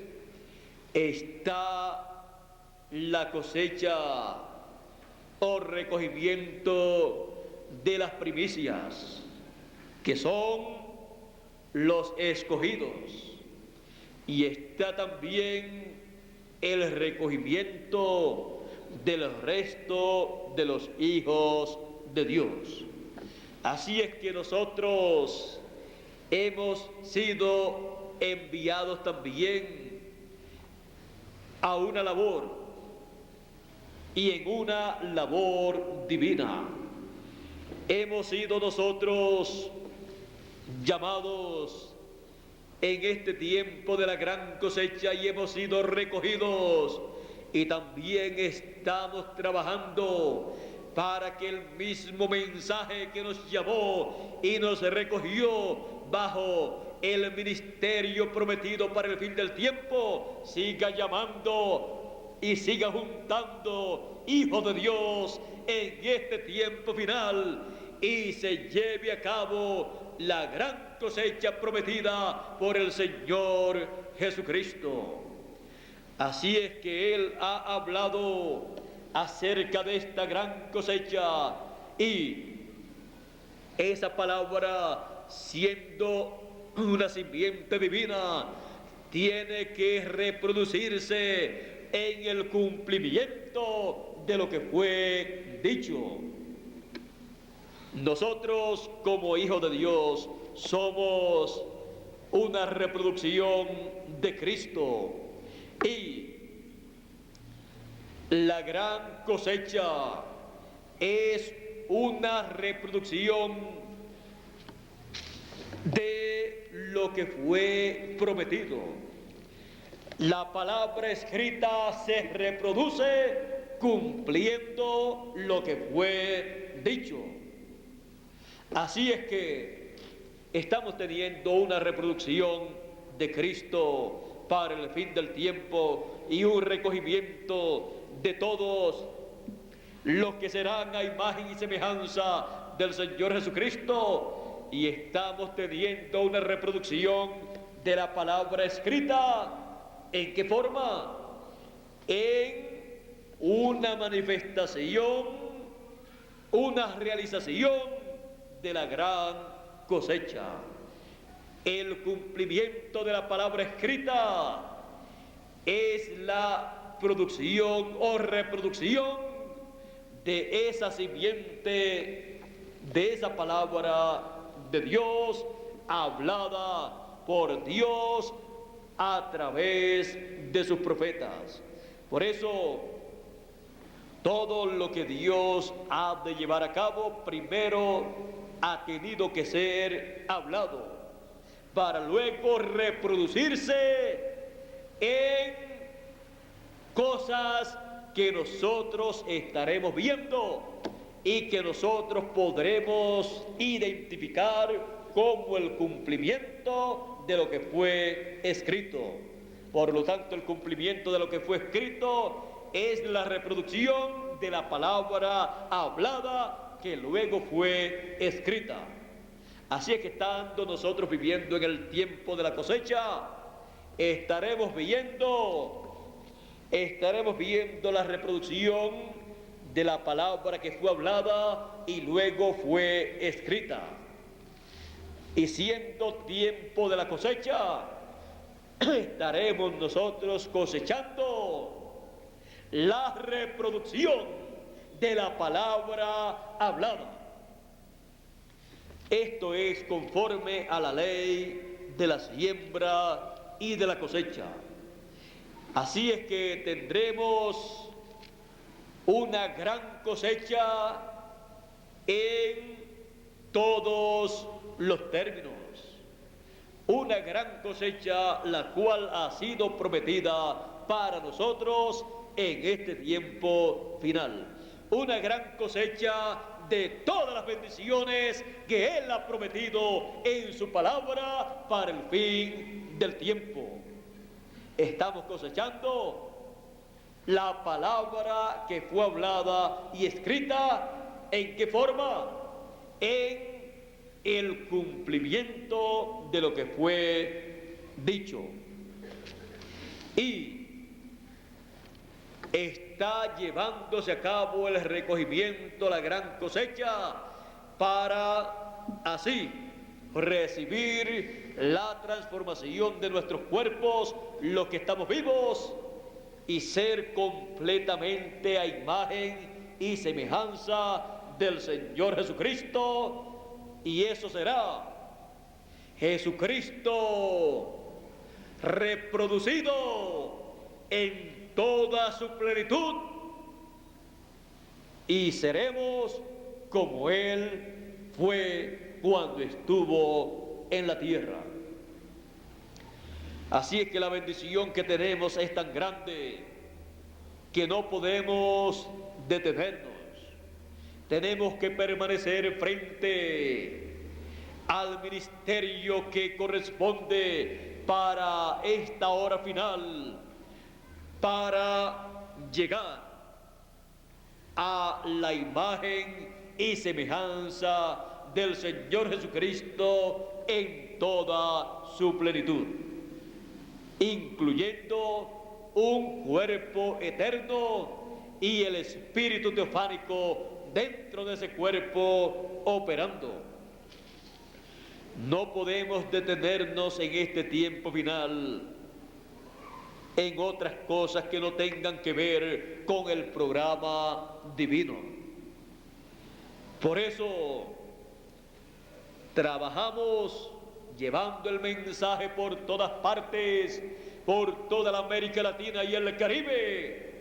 está la cosecha o recogimiento de las primicias, que son los escogidos, y está también el recogimiento del resto de los hijos de Dios. Así es que nosotros hemos sido enviados también a una labor, y en una labor divina. Hemos sido nosotros llamados en este tiempo de la gran cosecha y hemos sido recogidos, y también estamos trabajando para que el mismo mensaje que nos llamó y nos recogió bajo el ministerio prometido para el fin del tiempo siga llamando y siga juntando hijos de Dios en este tiempo final, y se lleve a cabo la gran cosecha prometida por el Señor Jesucristo. Así es que Él ha hablado acerca de esta gran cosecha, y esa palabra, siendo una simiente divina, tiene que reproducirse en el cumplimiento de lo que fue dicho. Nosotros, como hijos de Dios, somos una reproducción de Cristo, y la gran cosecha es una reproducción de lo que fue prometido. La palabra escrita se reproduce cumpliendo lo que fue dicho. Así es que estamos teniendo una reproducción de Cristo para el fin del tiempo y un recogimiento de todos los que serán a imagen y semejanza del Señor Jesucristo, y estamos teniendo una reproducción de la palabra escrita. ¿En qué forma? En una manifestación, una realización de la gran cosecha. El cumplimiento de la palabra escrita es la producción o reproducción de esa simiente, de esa palabra de Dios hablada por Dios a través de sus profetas. Por eso, todo lo que Dios ha de llevar a cabo, primero ha tenido que ser hablado, para luego reproducirse en cosas que nosotros estaremos viendo y que nosotros podremos identificar como el cumplimiento de lo que fue escrito. Por lo tanto, el cumplimiento de lo que fue escrito es la reproducción de la palabra hablada que luego fue escrita. Así es que estando nosotros viviendo en el tiempo de la cosecha, estaremos viendo la reproducción de la palabra que fue hablada y luego fue escrita. Y siendo tiempo de la cosecha, estaremos nosotros cosechando la reproducción de la palabra hablada. Esto es conforme a la ley de la siembra y de la cosecha. Así es que tendremos una gran cosecha en todos los términos. Una gran cosecha la cual ha sido prometida para nosotros en este tiempo final. Una gran cosecha de todas las bendiciones que Él ha prometido en su palabra para el fin del tiempo. Estamos cosechando la palabra que fue hablada y escrita. ¿En qué forma? En el cumplimiento de lo que fue dicho. Y está llevándose a cabo el recogimiento, la gran cosecha, para así recibir la transformación de nuestros cuerpos, los que estamos vivos, y ser completamente a imagen y semejanza del Señor Jesucristo. Y eso será Jesucristo reproducido en toda su plenitud, y seremos como Él fue cuando estuvo en la tierra. Así es que la bendición que tenemos es tan grande que no podemos detenernos. Tenemos que permanecer frente al ministerio que corresponde para esta hora final, para llegar a la imagen y semejanza del Señor Jesucristo en toda su plenitud, incluyendo un cuerpo eterno y el espíritu teofánico dentro de ese cuerpo operando. No podemos detenernos en este tiempo final en otras cosas que no tengan que ver con el programa divino. Por eso trabajamos llevando el mensaje por todas partes, por toda la América Latina y el Caribe,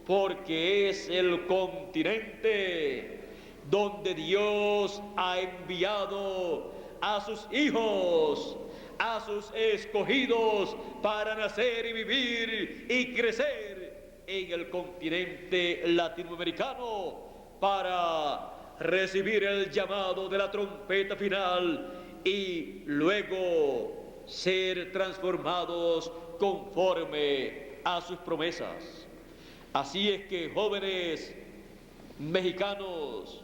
porque es el continente donde Dios ha enviado a sus hijos, a sus escogidos, para nacer y vivir y crecer en el continente latinoamericano, para recibir el llamado de la trompeta final y luego ser transformados conforme a sus promesas. Así es que, jóvenes mexicanos,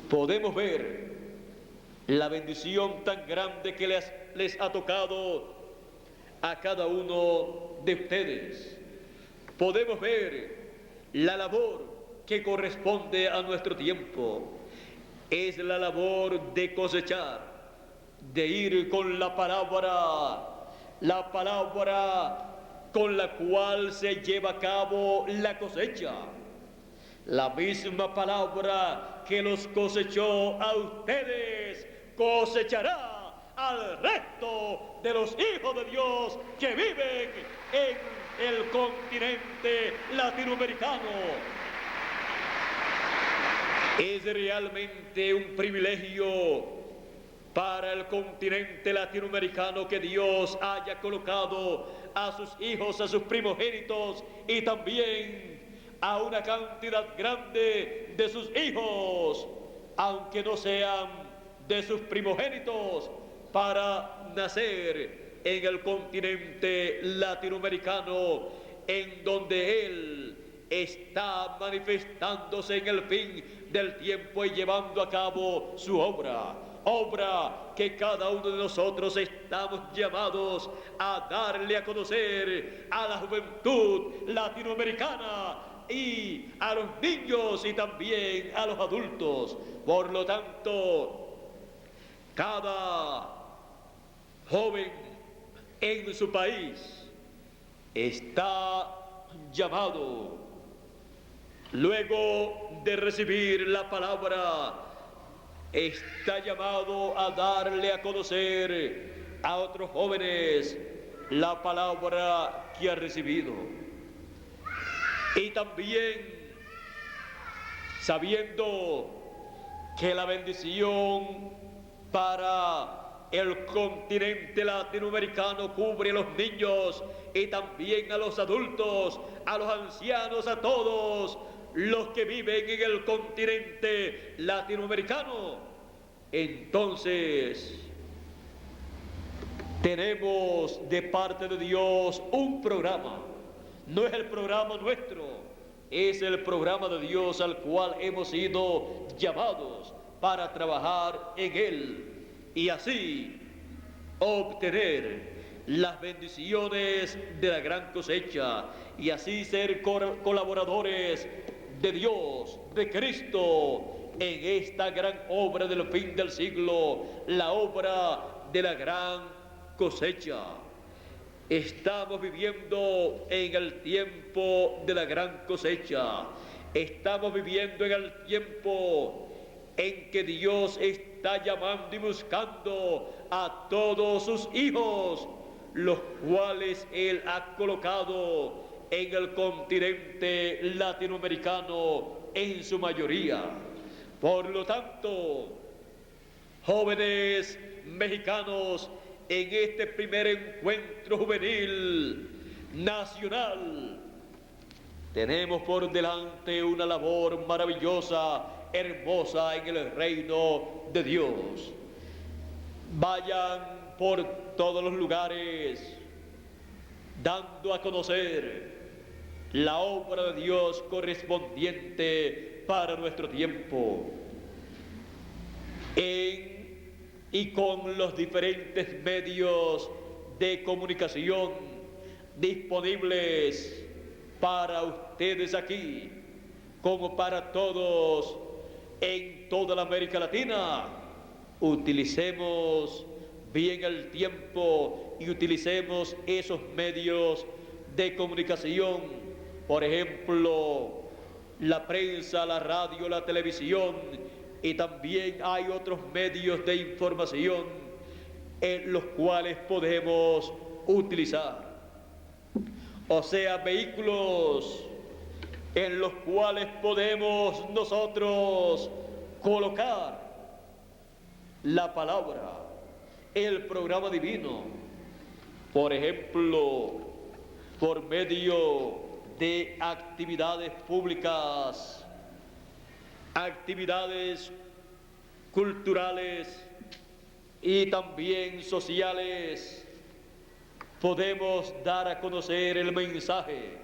podemos ver la bendición tan grande que les ha tocado a cada uno de ustedes. Podemos ver la labor que corresponde a nuestro tiempo. Es la labor de cosechar, de ir con la palabra con la cual se lleva a cabo la cosecha. La misma palabra que los cosechó a ustedes, cosechará al resto de los hijos de Dios que viven en el continente latinoamericano. Es realmente un privilegio para el continente latinoamericano que Dios haya colocado a sus hijos, a sus primogénitos y también a una cantidad grande de sus hijos, aunque no sean de sus primogénitos, para nacer en el continente latinoamericano, en donde Él está manifestándose en el fin del tiempo y llevando a cabo su obra que cada uno de nosotros estamos llamados a darle a conocer a la juventud latinoamericana y a los niños y también a los adultos. Por lo tanto, cada joven en su país está llamado, luego de recibir la palabra, está llamado a darle a conocer a otros jóvenes la palabra que ha recibido. Y también sabiendo que la bendición para el continente latinoamericano cubre a los niños y también a los adultos, a los ancianos, a todos los que viven en el continente latinoamericano. Entonces, tenemos de parte de Dios un programa. No es el programa nuestro, es el programa de Dios al cual hemos sido llamados para trabajar en Él y así obtener las bendiciones de la gran cosecha y así ser colaboradores de Dios, de Cristo, en esta gran obra del fin del siglo, la obra de la gran cosecha. Estamos viviendo en el tiempo de la gran cosecha. Estamos viviendo en el tiempo en que Dios está llamando y buscando a todos sus hijos, los cuales Él ha colocado en el continente latinoamericano en su mayoría. Por lo tanto, jóvenes mexicanos, en este primer encuentro juvenil nacional, tenemos por delante una labor maravillosa, hermosa en el reino de Dios. Vayan por todos los lugares dando a conocer la obra de Dios correspondiente para nuestro tiempo y con los diferentes medios de comunicación disponibles para ustedes aquí, como para todos en toda la América Latina. Utilicemos bien el tiempo y utilicemos esos medios de comunicación, por ejemplo, la prensa, la radio, la televisión, y también hay otros medios de información en los cuales podemos utilizar. O sea, vehículos en los cuales podemos nosotros colocar la palabra, el programa divino, por ejemplo, por medio de actividades públicas, actividades culturales y también sociales. Podemos dar a conocer el mensaje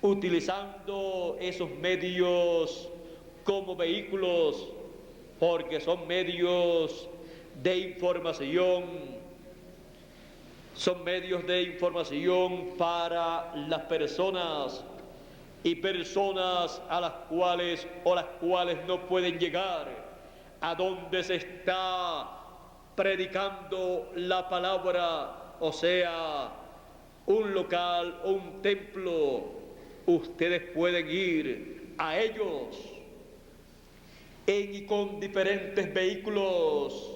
utilizando esos medios como vehículos, porque son medios de información, son medios de información para las personas y personas a las cuales no pueden llegar a donde se está predicando la palabra, o sea, un local o un templo. Ustedes pueden ir a ellos en y con diferentes vehículos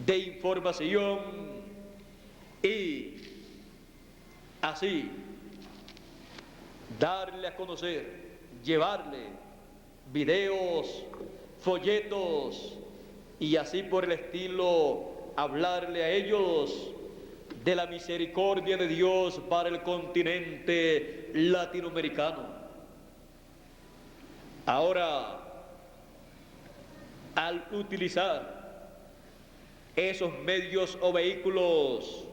de información y así darle a conocer, llevarle videos, folletos y así por el estilo hablarle a ellos de la misericordia de Dios para el continente latinoamericano. Ahora, al utilizar esos medios o vehículos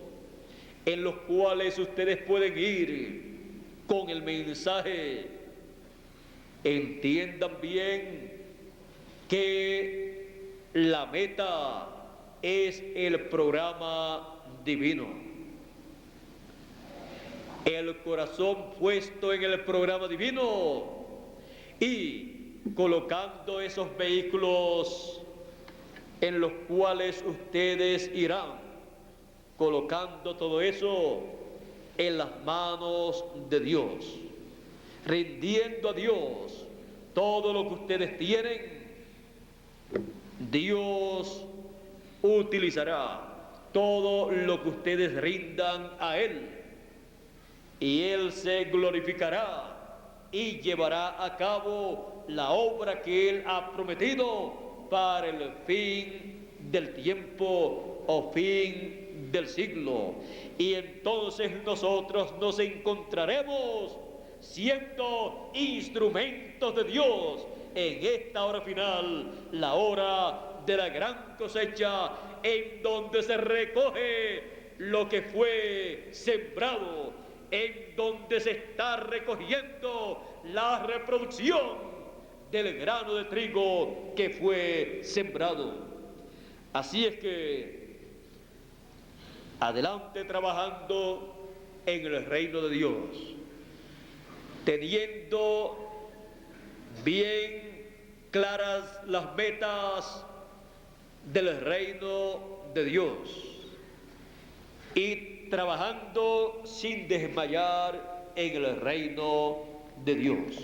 en los cuales ustedes pueden ir con el mensaje, entiendan bien que la meta es el programa divino. El corazón puesto en el programa divino y colocando esos vehículos en los cuales ustedes irán, colocando todo eso en las manos de Dios, rindiendo a Dios todo lo que ustedes tienen. Dios utilizará todo lo que ustedes rindan a Él y Él se glorificará y llevará a cabo la obra que Él ha prometido para el fin del tiempo o fin del siglo. Y entonces nosotros nos encontraremos siendo instrumentos de Dios en esta hora final, la hora de la gran cosecha, en donde se recoge lo que fue sembrado, en donde se está recogiendo la reproducción del grano de trigo que fue sembrado. Así es que adelante trabajando en el reino de Dios, teniendo bien claras las metas del reino de Dios y trabajando sin desmayar en el reino de Dios.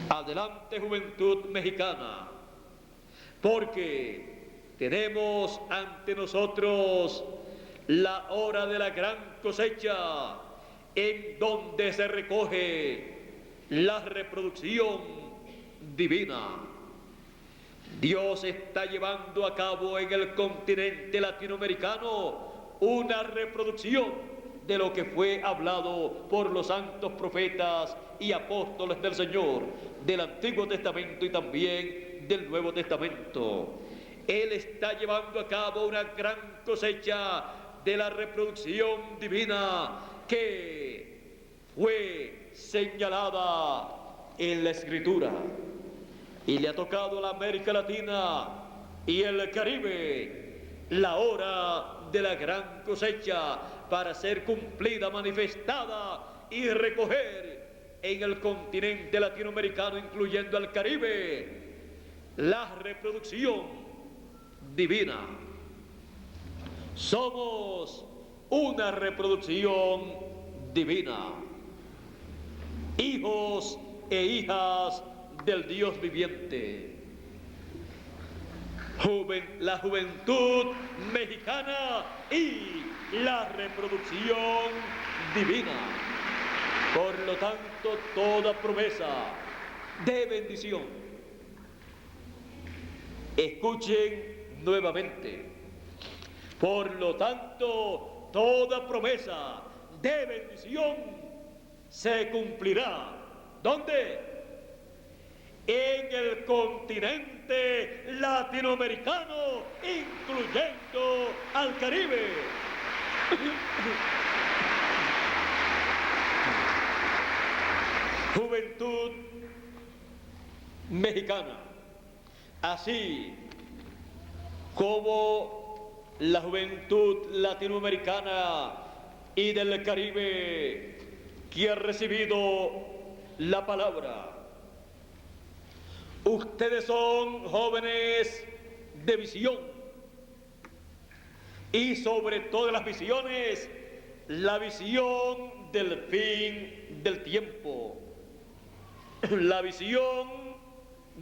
Adelante, juventud mexicana, porque tenemos ante nosotros la hora de la gran cosecha, en donde se recoge la reproducción divina. Dios está llevando a cabo en el continente latinoamericano una reproducción de lo que fue hablado por los santos profetas y apóstoles del Señor, del Antiguo Testamento y también del Nuevo Testamento. Él está llevando a cabo una gran cosecha de la reproducción divina que fue señalada en la Escritura. Y le ha tocado a la América Latina y el Caribe la hora de la gran cosecha para ser cumplida, manifestada y recoger en el continente latinoamericano, incluyendo al Caribe, la reproducción divina. Somos una reproducción divina, hijos e hijas del Dios viviente. La juventud mexicana y la reproducción divina. Por lo tanto, toda promesa de bendición, escuchen nuevamente, por lo tanto, toda promesa de bendición se cumplirá. ¿Dónde? En el continente latinoamericano, incluyendo al Caribe. Juventud mexicana, así como la juventud latinoamericana y del Caribe que ha recibido la palabra. Ustedes son jóvenes de visión y sobre todas las visiones, la visión del fin del tiempo. La visión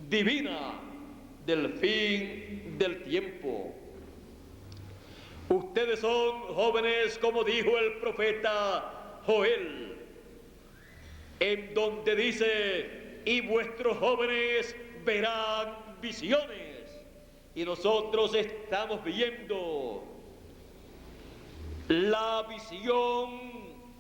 divina del fin del tiempo. Ustedes son jóvenes, como dijo el profeta Joel, en donde dice: y vuestros jóvenes verán visiones. Y nosotros estamos viendo la visión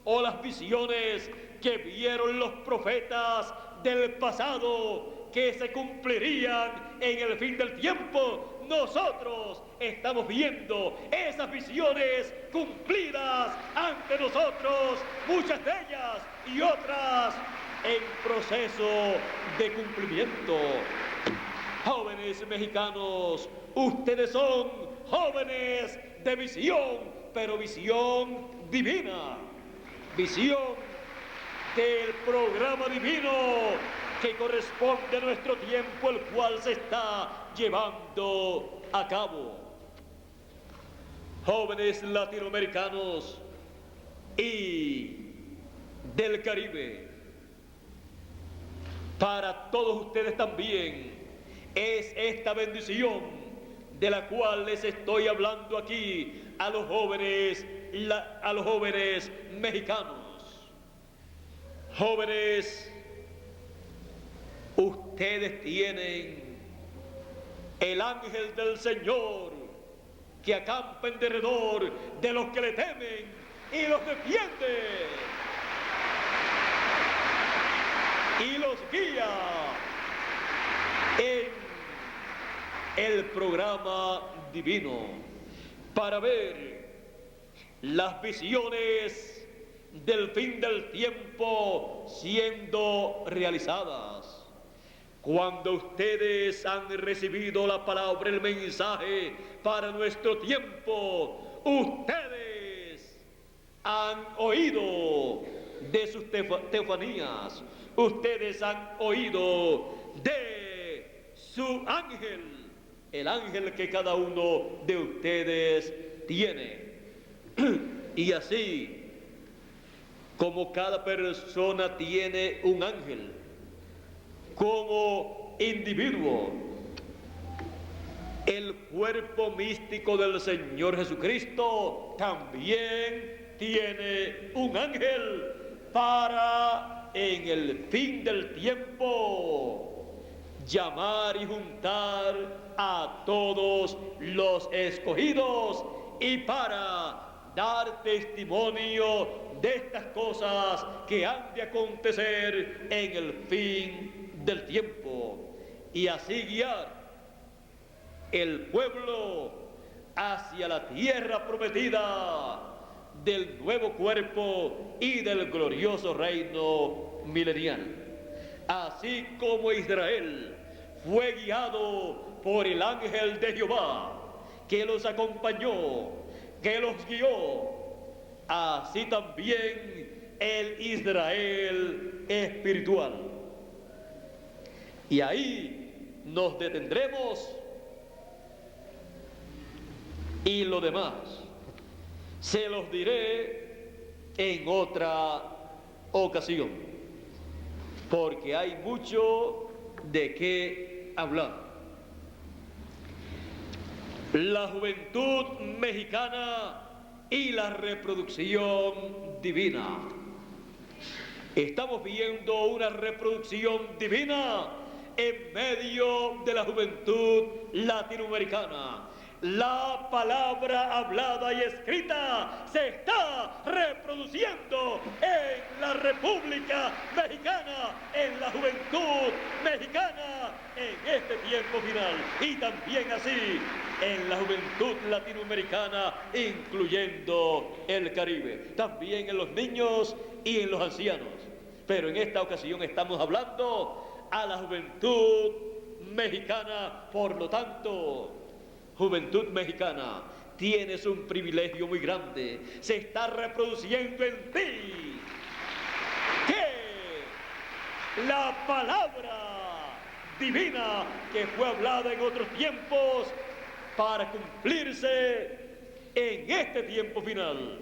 o las visiones que vieron los profetas del pasado, que se cumplirían en el fin del tiempo. Nosotros estamos viendo esas visiones cumplidas ante nosotros, muchas de ellas, y otras en proceso de cumplimiento. Jóvenes mexicanos, ustedes son jóvenes de visión, pero visión divina, visión del programa divino que corresponde a nuestro tiempo, el cual se está llevando a cabo. Jóvenes latinoamericanos y del Caribe, para todos ustedes también es esta bendición de la cual les estoy hablando aquí a los jóvenes mexicanos. Jóvenes, ustedes tienen el ángel del Señor que acampa en derredor de los que le temen y los defiende y los guía en el programa divino para ver las visiones del fin del tiempo siendo realizadas. Cuando ustedes han recibido la palabra, el mensaje para nuestro tiempo, ustedes han oído de sus teofanías, ustedes han oído de su ángel, el ángel que cada uno de ustedes tiene. Y así como cada persona tiene un ángel como individuo, el cuerpo místico del Señor Jesucristo también tiene un ángel para en el fin del tiempo llamar y juntar a todos los escogidos y para dar testimonio de estas cosas que han de acontecer en el fin del tiempo, y así guiar el pueblo hacia la tierra prometida del nuevo cuerpo y del glorioso reino milenial. Así como Israel fue guiado por el ángel de Jehová, que los acompañó, que los guió, así también el Israel espiritual. Y ahí nos detendremos, y lo demás se los diré en otra ocasión, porque hay mucho de qué hablar. La juventud mexicana y la reproducción divina. Estamos viendo una reproducción divina en medio de la juventud latinoamericana. La palabra hablada y escrita se está reproduciendo en la República Mexicana, en la juventud mexicana, en este tiempo final, y también así en la juventud latinoamericana, incluyendo el Caribe, también en los niños y en los ancianos. Pero en esta ocasión estamos hablando a la juventud mexicana. Por lo tanto, juventud mexicana, tienes un privilegio muy grande. Se está reproduciendo en ti que la palabra divina que fue hablada en otros tiempos para cumplirse en este tiempo final,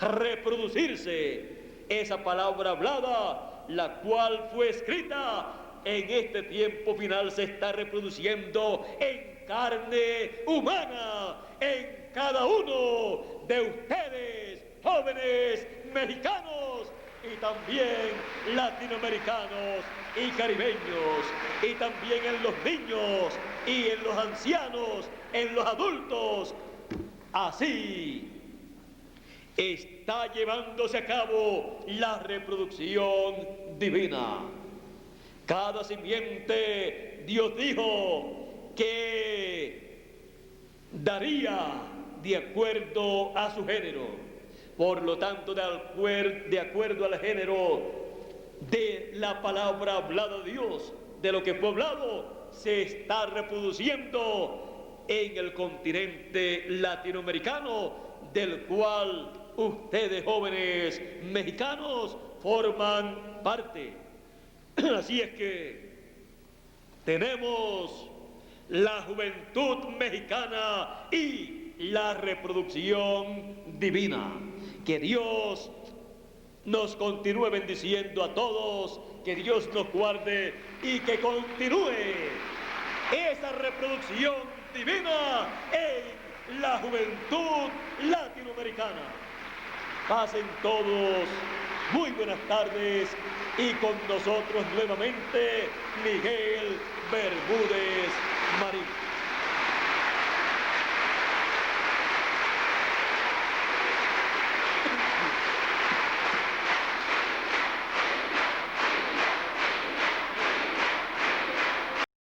reproducirse esa palabra hablada, la cual fue escrita en este tiempo final, se está reproduciendo en carne humana, en cada uno de ustedes, jóvenes mexicanos y también latinoamericanos y caribeños, y también en los niños y en los ancianos, en los adultos. Así está llevándose a cabo la reproducción divina. Cada simiente, Dios dijo que daría de acuerdo a su género. Por lo tanto, de acuerdo al género de la palabra hablada de Dios, de lo que fue hablado, se está reproduciendo en el continente latinoamericano, del cual ustedes, jóvenes mexicanos, forman parte. Así es que tenemos la juventud mexicana y la reproducción divina. Que Dios nos continúe bendiciendo a todos, que Dios nos guarde y que continúe esa reproducción divina en la juventud latinoamericana. Pasen todos muy buenas tardes y con nosotros nuevamente Miguel Bermúdez